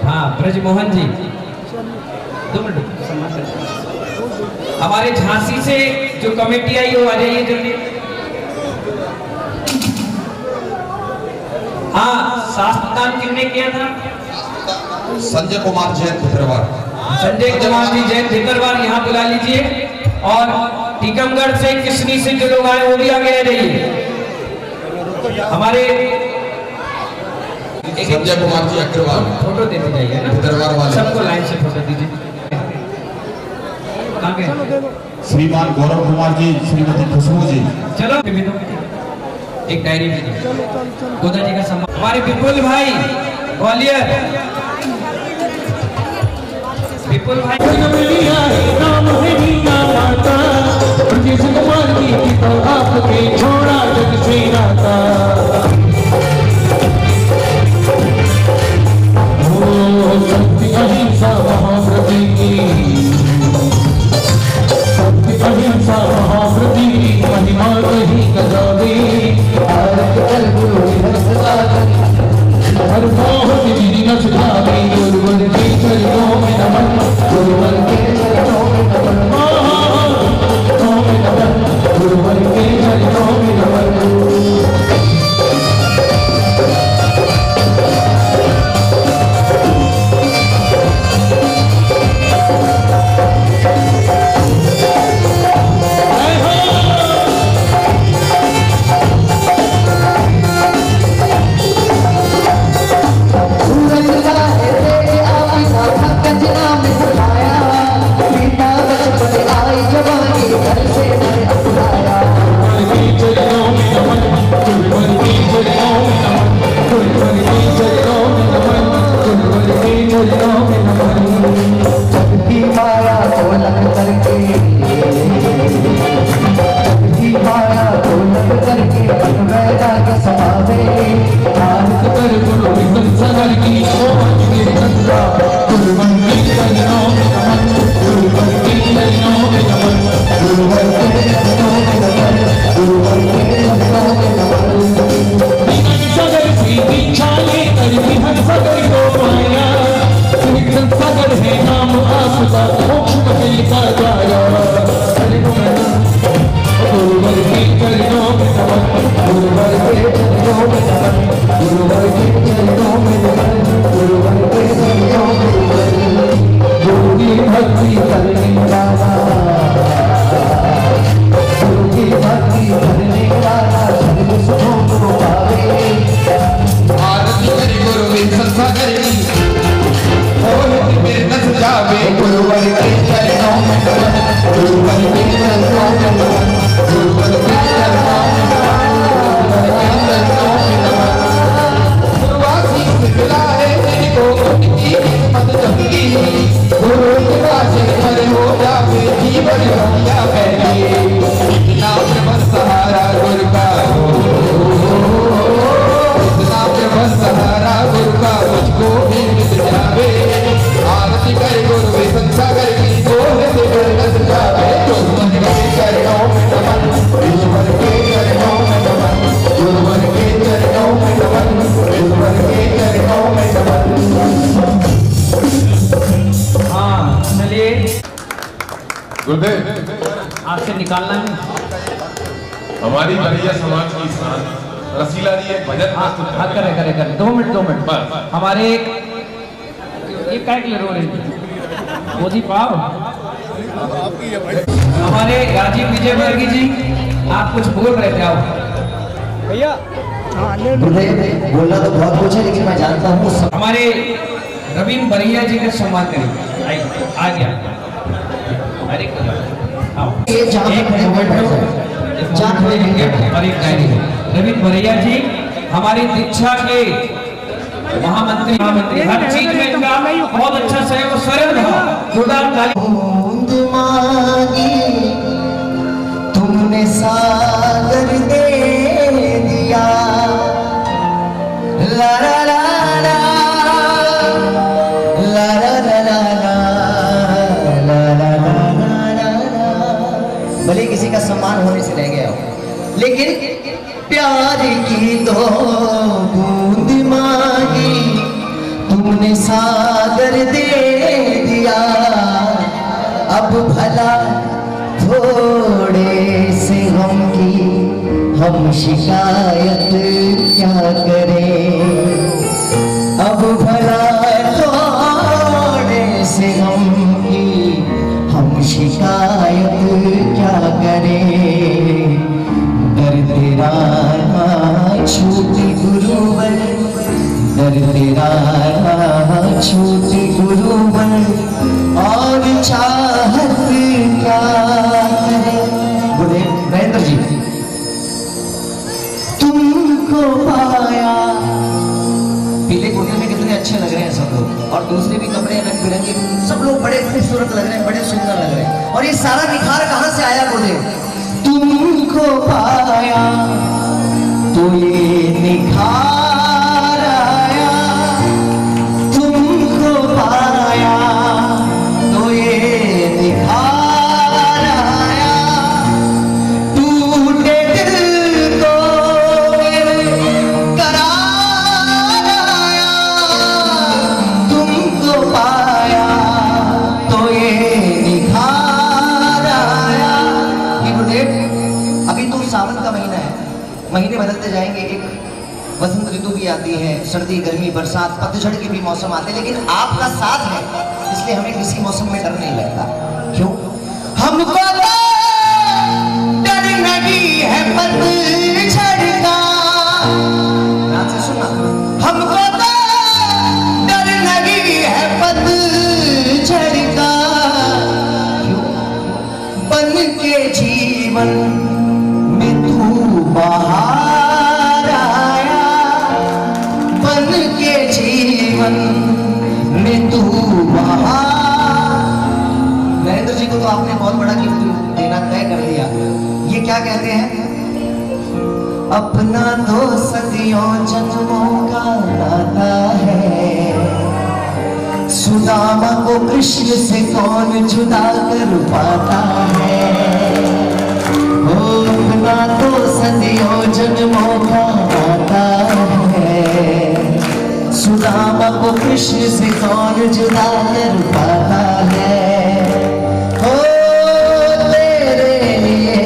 हाँ, ब्रजमोहन जी 2 मिनट सम्मान करो। हमारे झांसी से जो कमेटी आई वो आ जाइए जल्दी। हाँ, शास्त्रदान किसने किया था? संजय कुमार जैन भितरवार। संजय कुमार जी जैन भितरवार यहाँ बुला लीजिए। और टीकमगढ़ से, किसनी से जो लोग आए वो भी आगे आ जाइए। हमारे संजय कुमार जी अग्रवाल, फोटो देते जाइए ना, भितरवार वाले सबको लाइन से फोटो दीजिए। श्रीमान गौरव कुमार जी, श्रीमती खुशबू जी, चलो एक डायरी भी दो, गोदा जी का सम्मान। हमारे विपुल भाई ग्वालियर, विपुल भाई नाम है मीना माता, ब्रजेश कुमार जी की तो आपके छोड़ा जग के चरणों में नमन, गुरुवर के चरणों में नमन, गुरुवर के चरणों में नमन। गुरु की भक्ति करने वाला, गुरु की भक्ति करने वाला सर्व सुखों को पावे। आरती करी गुरु संसा करी मोहित मेरे नस जावे। गुरुवर के चरणों में नमन, गुरुवर के चरणों में नमन, गुरुवर के चरणों में नमन, गुरुवर के चरणों में नमन। गुरुवासी सिखलाए तेरी को की मत जपी। गुरु कृपा से हर हो जावे जीवन दुनिया पहली। इतना प्रबल सहारा गुरु का, इतना प्रबल सहारा गुरु का मुझको भी मिल जावे। आरती कर गुरु संसा कर की मोहित मेरे नस जावे। गुरुवर के चरणों में नमन, गुरुवर के चरणों में नमन, गुरुवर के चरणों में नमन, गुरुवर के चरणों में नमन। हाँ चलिए गुरुदेव आपसे निकालना है। हमारी बलिया समाज की शान रसीला जी एक भजन हाँ प्रस्तुत हाँ करते हैं। करे 2 मिनट बस। हमारे ये क्या के लिए रो रहे थे मोदी पाव। हमारे राजीव विजय वर्गी जी आप कुछ बोल रहे थे। आप गुरुदेव बोलना तो बहुत कुछ है, लेकिन मैं जानता हूँ सब। हमारे रवीन बरिया जी का सम्मान करें। आइए आ गया। अरे आओ ये जहाँ पे एक खड़े हुए मोमेंट जहाँ खड़े लेंगे होंगे। और एक डायरी। रवीन बरिया जी हमारी दीक्षा के महामंत्री हर चीज में इनका बहुत अच्छा सहयोग। सरल भाव जोरदार ताली। बूंद मांगी तुमने सागर दे दिया। ला ला ला ला, ला ला ला ला ला, ला ला ला ला ला। भले किसी का सम्मान होने से रह गया हो, लेकिन प्यार की तो बूंद मांगी तुमने सागर दे दिया। अब भला थोड़े से गम की हम शिकायत क्या करें। अब भला थोड़े से गम की हम शिकायत क्या करें। दर तेरा छूटी गुरुवर, दर तेरा छूटी गुरुवर, और चाहत क्या करे। गुरुदेव महेंद्र जी तुमको पाया। पीले कुर्ते में कितने अच्छे लग रहे हैं सब लोग, और दूसरे भी कपड़े रंग बिरंगे, सब लोग बड़े खूबसूरत लग रहे हैं, बड़े सुंदर लग रहे हैं। और ये सारा निखार कहाँ से आया गुरुदेव? तुमको पाया तो ये निखार आया। तुमको पाया तो ये निखार आया। टूटे दिल को मेरे करार आया। तुमको पाया तो ये निखार आया। ये गुरुदेव अभी तो सावन का महीना है, महीने बदलते जाएंगे। एक वसंत ऋतु भी आती है, सर्दी गर्मी बरसात पतझड़ के भी मौसम आते हैं, लेकिन आपका साथ है इसलिए हमें किसी मौसम में डर नहीं लगता। क्यों? हमको तो डर नहीं है पतझड़ का। ध्यान से सुनना। हमको तो डर नहीं है पतझड़ का। क्यों? बन के जीवन में तू बाहर आया। बन के जीवन में तू बाहर। नरेंद्र जी को तो आपने बहुत बड़ा गिफ्ट देना तय कर दिया। ये क्या कहते हैं? अपना तो सदियों जन्मों का नाता है। सुदामा को कृष्ण से कौन जुदा कर पाता है। अपना तो सदियों जन्मों का नाता है। सुदामा को कृष्ण से कौन जुदा कर पाता है। ओ तेरे लिए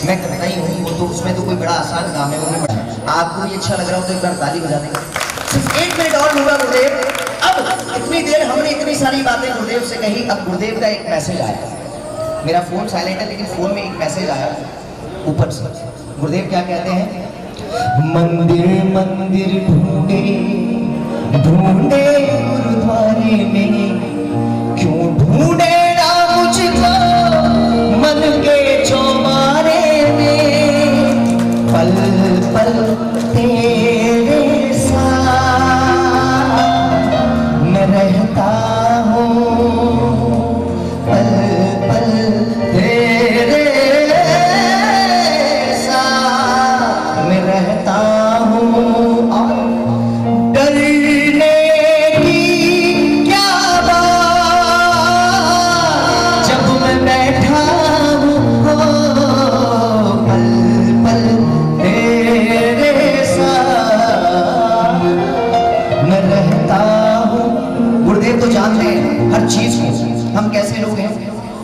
मैं करता ही हूँ, वो तो उसमें तो कोई बड़ा आसान काम है, वो मैं बड़ा आपको ये अच्छा लग रहा हो तो एक बार ताली बजा देंगे। सिर्फ 1 मिनट और लूंगा गुरुदेव। अब इतनी देर हमने इतनी सारी बातें गुरुदेव से कही, अब गुरुदेव का एक मैसेज आया। मेरा फोन साइलेंट है लेकिन फोन में एक मैसेज आया ऊपर से। गुरुदेव क्या कहते हैं? मंदिर मंदिर ढूंढे ढूंढे गुरुद्वारे में, क्यों ढूंढे ना मुझको मन के चौबारे में, पल पल तेरे साथ मैं रहता हूँ, पल पल तेरे साथ मैं रहता हूँ। और डरने की क्या बात जब मैं बैठा हूँ, पल पल तेरे साथ मैं रहता हूँ। गुरुदेव तो जानते हैं हर चीज को, हम कैसे लोग हैं,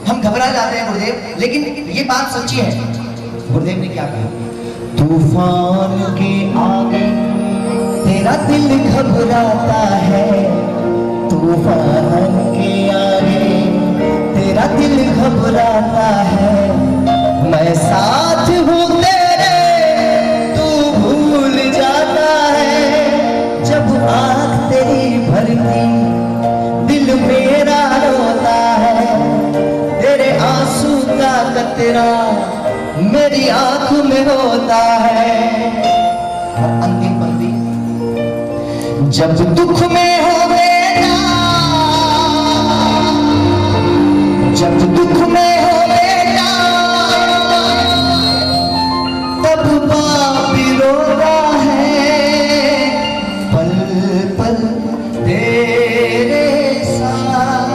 हम घबरा जाते हैं गुरुदेव, लेकिन ये बात सच्ची है। गुरुदेव ने क्या कहा? तूफान के आगे तेरा दिल घबराता है, तूफान के आगे तेरा दिल घबराता है, मैं साथ हूँ तेरे तू भूल जाता है, जब आँख तेरी भरती दिल मेरा रोता है, तेरे आंसू का कतरा मेरी आंख में होता है। और अंतिम पंक्ति, जब दुख में हो बेटा, जब दुख में हो बेटा, तब बाप रोता है, पल पल तेरे साथ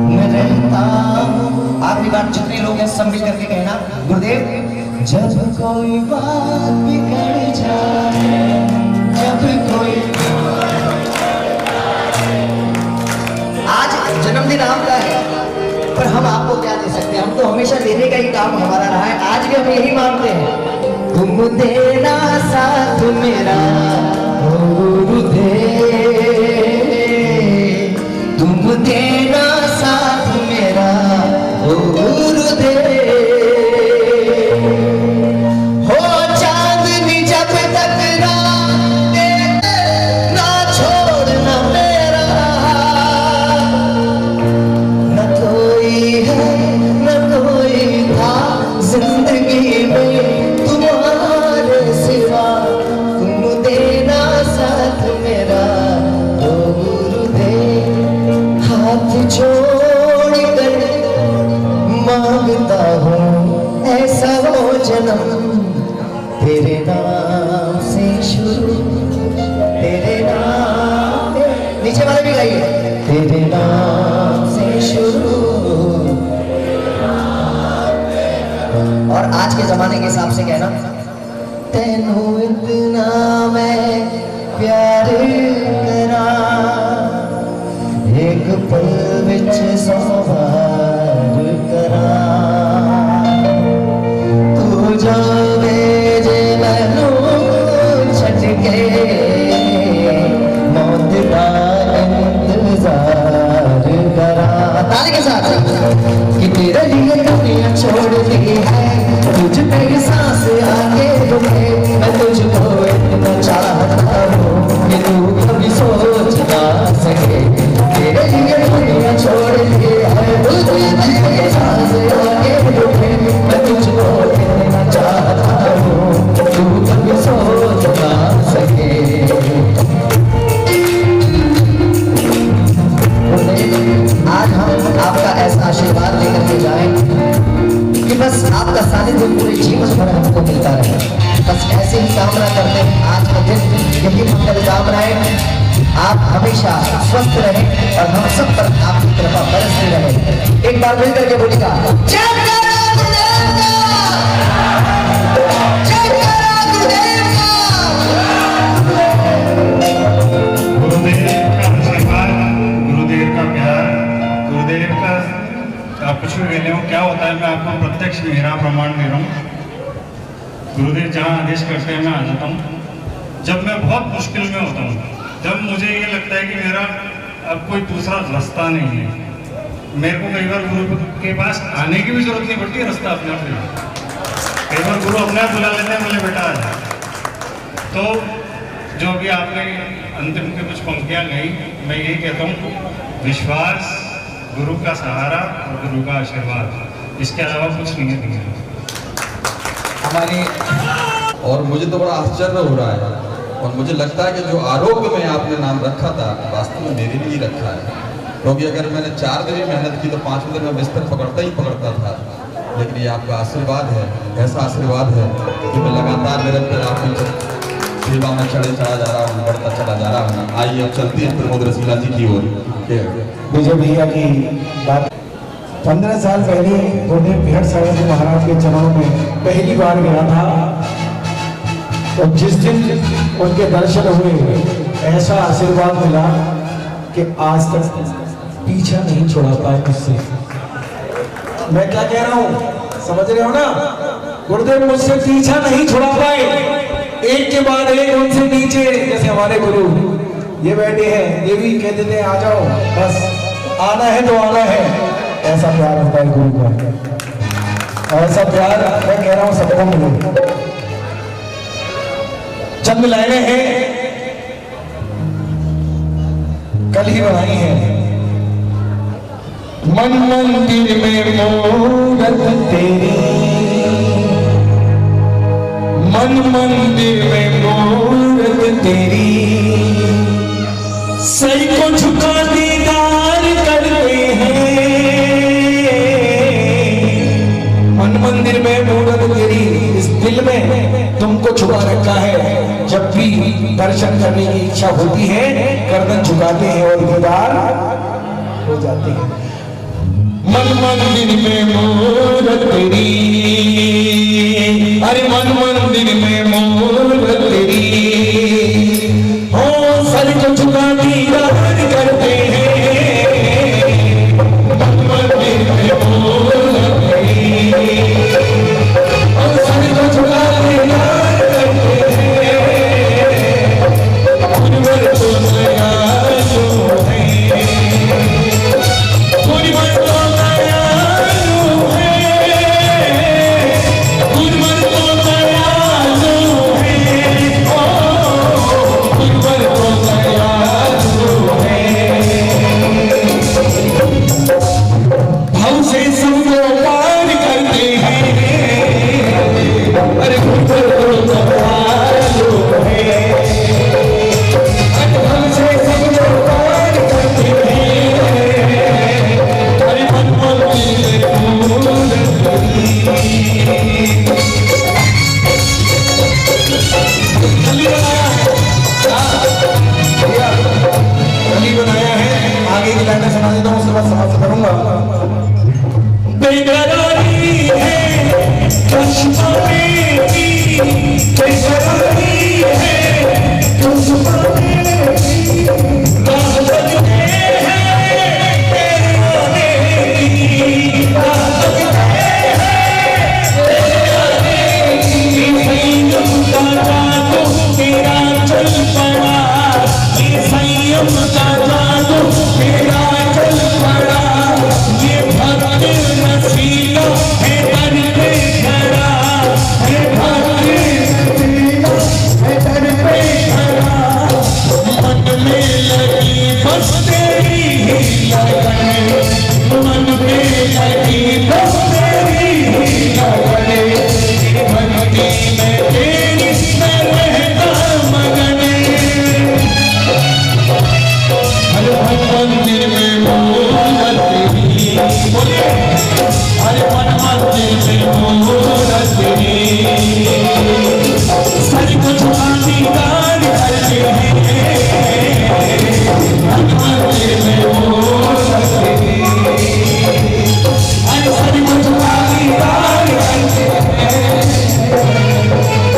मैं रहता हूँ। आखिरी बार जितने लोग हैं सब मिल करके कहना, गुरुदेव जब कोई बात बिगड़ जाए, जब कोई, आज जन्मदिन आपका है पर हम आपको क्या दे सकते हैं, हम तो हमेशा देने का ही काम हमारा रहा है, आज भी हम यही मांगते हैं। तुम देना साथ मेरा गुरुदेव, तुम देना साथ मेरा गुरुदेव, हो चांदनी जब तक रात ना छोड़ना मेरा, न कोई है न कोई था जिंदगी में तुम्हारे सिवा, तुम देना साथ मेरा गुरुदेव, हाथ जोड़ कर मांगता हूँ ऐसा वो जन्म, तेरे नाम से शुरू, तेरे नाम, नीचे वाले भी गाइए, तेरे नाम से शुरू। और आज के जमाने के हिसाब से कहना, तेनू इतना मैं प्यार करा, एक पल विच सवार करा, तू जावे जे मैनू छड़ के, मौत का इंतजार करा। ताली के साथ कि तेरे लिए दुनिया छोड़ दी है, तुझ पे सांस आगे रुके, मैं तुझको इतना चाहता हूँ कि तू कभी सोच ना सके, तेरे लिए दुनिया छोड़ दी है, तुझ पे सांस आगे रुके, मैं तुझको इतना चाहता हूँ तू कभी सोच ना सके। आज हम आपका ऐसा आशीर्वाद लेकर के जाएं कि बस आपका सानिध्य पूरे जीवन भर हमको मिलता रहे, बस ऐसे ही कामना करते हैं। आज का दिन यही मंगल कामनाएं, आप हमेशा स्वस्थ रहें और हम सब पर आपकी कृपा बरसती रहे। एक बार मिलकर के बोलिएगा, जय गुरुदेव का आशीर्वाद, गुरुदेव का प्यार, गुरुदेव का आप कुछ भी कहने हो क्या होता है, मैं आपको प्रत्यक्ष मेरा प्रमाण दे रहा हूँ। गुरुदेव जहाँ आदेश करते हैं मैं आ जाता हूँ। जब मैं बहुत मुश्किल में होता हूँ, जब मुझे ये लगता है कि मेरा अब कोई दूसरा रास्ता नहीं है, मेरे को कई बार गुरु के पास आने की भी जरूरत नहीं पड़ती, रास्ता अपने आप मिलता। कई बार गुरु अपने आप बुला लेते हैं, बोले बेटा आ जा। तो जो भी आपने अंतिम के कुछ पंक्तियाँ गई, मैं यही कहता हूँ, विश्वास, गुरु का सहारा और गुरु का आशीर्वाद, इसके अलावा कुछ नहीं है दुनिया में। हमारी और मुझे तो बड़ा आश्चर्य हो रहा है और मुझे लगता है कि जो आरोग्य में आपने नाम रखा था वास्तव में मेरे लिए रखा है, क्योंकि अगर मैंने 4 दिन भी मेहनत की तो 5वें दिन में बिस्तर पकड़ता था, लेकिन ये आपका आशीर्वाद है, ऐसा आशीर्वाद है कि मैं लगातार निरंतर आपकी सेवा में चढ़ा जा रहा हूँ, बढ़ता चला जा रहा हूँ। आइए अब चलते हैं प्रमोद रसीला जी की ओर। मुझे भैया की बात 15 साल पहले गुरुदेव बिहट सागर जी महाराज के चरणों में पहली बार गया था, और जिस दिन उनके दर्शन हुए ऐसा आशीर्वाद मिला कि आज तक पीछा नहीं छोड़ा पाए मुझसे। मैं क्या कह रहा हूँ समझ रहे हो ना? गुरुदेव मुझसे पीछा नहीं छोड़ा पाए, एक के बाद एक उनसे नीचे। जैसे हमारे गुरु ये बैठे हैं, ये भी कहते थे आ जाओ, बस आना है तो आना है। ऐसा प्यार होता है गुरु का, ऐसा प्यार मैं कह रहा हूं सबको मिले। चंद लाइनें हैं, कल ही बनाई है। मन मंदिर में मूरत तेरी, मन मंदिर में मूरत तेरी, सर को झुका दीदार करते हैं। मन मंदिर में मूरत तेरी, इस दिल में तुमको छुपा रखा है। जब भी दर्शन करने की इच्छा होती है गर्दन झुकाते हैं और दीदार हो जाते हैं। मन मंदिर में मूरत तेरी, अरे मन मंदिर में मूरत तेरी, हो सर को झुका दीदार करते हैं। मन मंदिर में मूरत तेरी, हो सर को झुका दीदार करते हैं। गुरुवर तो नया जो है, गुरुवर तो नया जो है, गुरुवर तो नया जो है, ओ गुरुवर तो नया जो है। भाव से सबको पार करते हैं, अरे गुरुवर तो नया जो है। भाव से सबको पार करते हैं, अरे मन मंदिर में मूरत तेरी। गली बनाया है, आगे की लाइनें सुना देता हूँ, उसके बाद समाप्त करूंगा। बेकरारी है चश्मा मेरी, बेकरारी है चश्मा मेरी, राह लगते हैं तेरे आने की, राह लगते हैं तेरे आने की। संयम का जादू तेरा चल पड़ा, ये संयम का जादू तेरा चल पड़ा। ये भक्त नसीला है दर पे खड़ा, है भक्त नसीला है दर पे खड़ा। मन में लगी बस तेरी ही लगन, मन में लगी बस तेरी ही लगन। भक्ति में तेरी मैं रहता मगन, हर मंदिर में मूरत तेरी, हर मंदिर में मूरत तेरी, सर को झुका दीदार करते हैं। हर मंदिर में मूरत तेरी, हर सर को झुका दीदार करते हैं।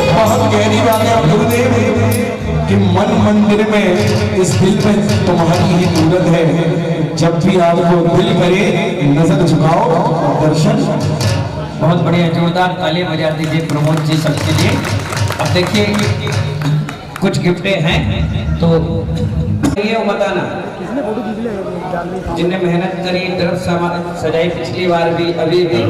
बहुत गहरी बात है गुरुदेव कि मन मंदिर में, इस दिल में तुम्हारी ही मूरत है। जब भी आपको दिल करे नजर झुकाओ, दर्शन बहुत बढ़िया, जोरदार ताली बजा दीजिए प्रमोद जी सबके लिए। अब देखिए कुछ गिफ्टें हैं तो ये बताना जिनने मेहनत करी, तरफ सजाई पिछली बार भी अभी भी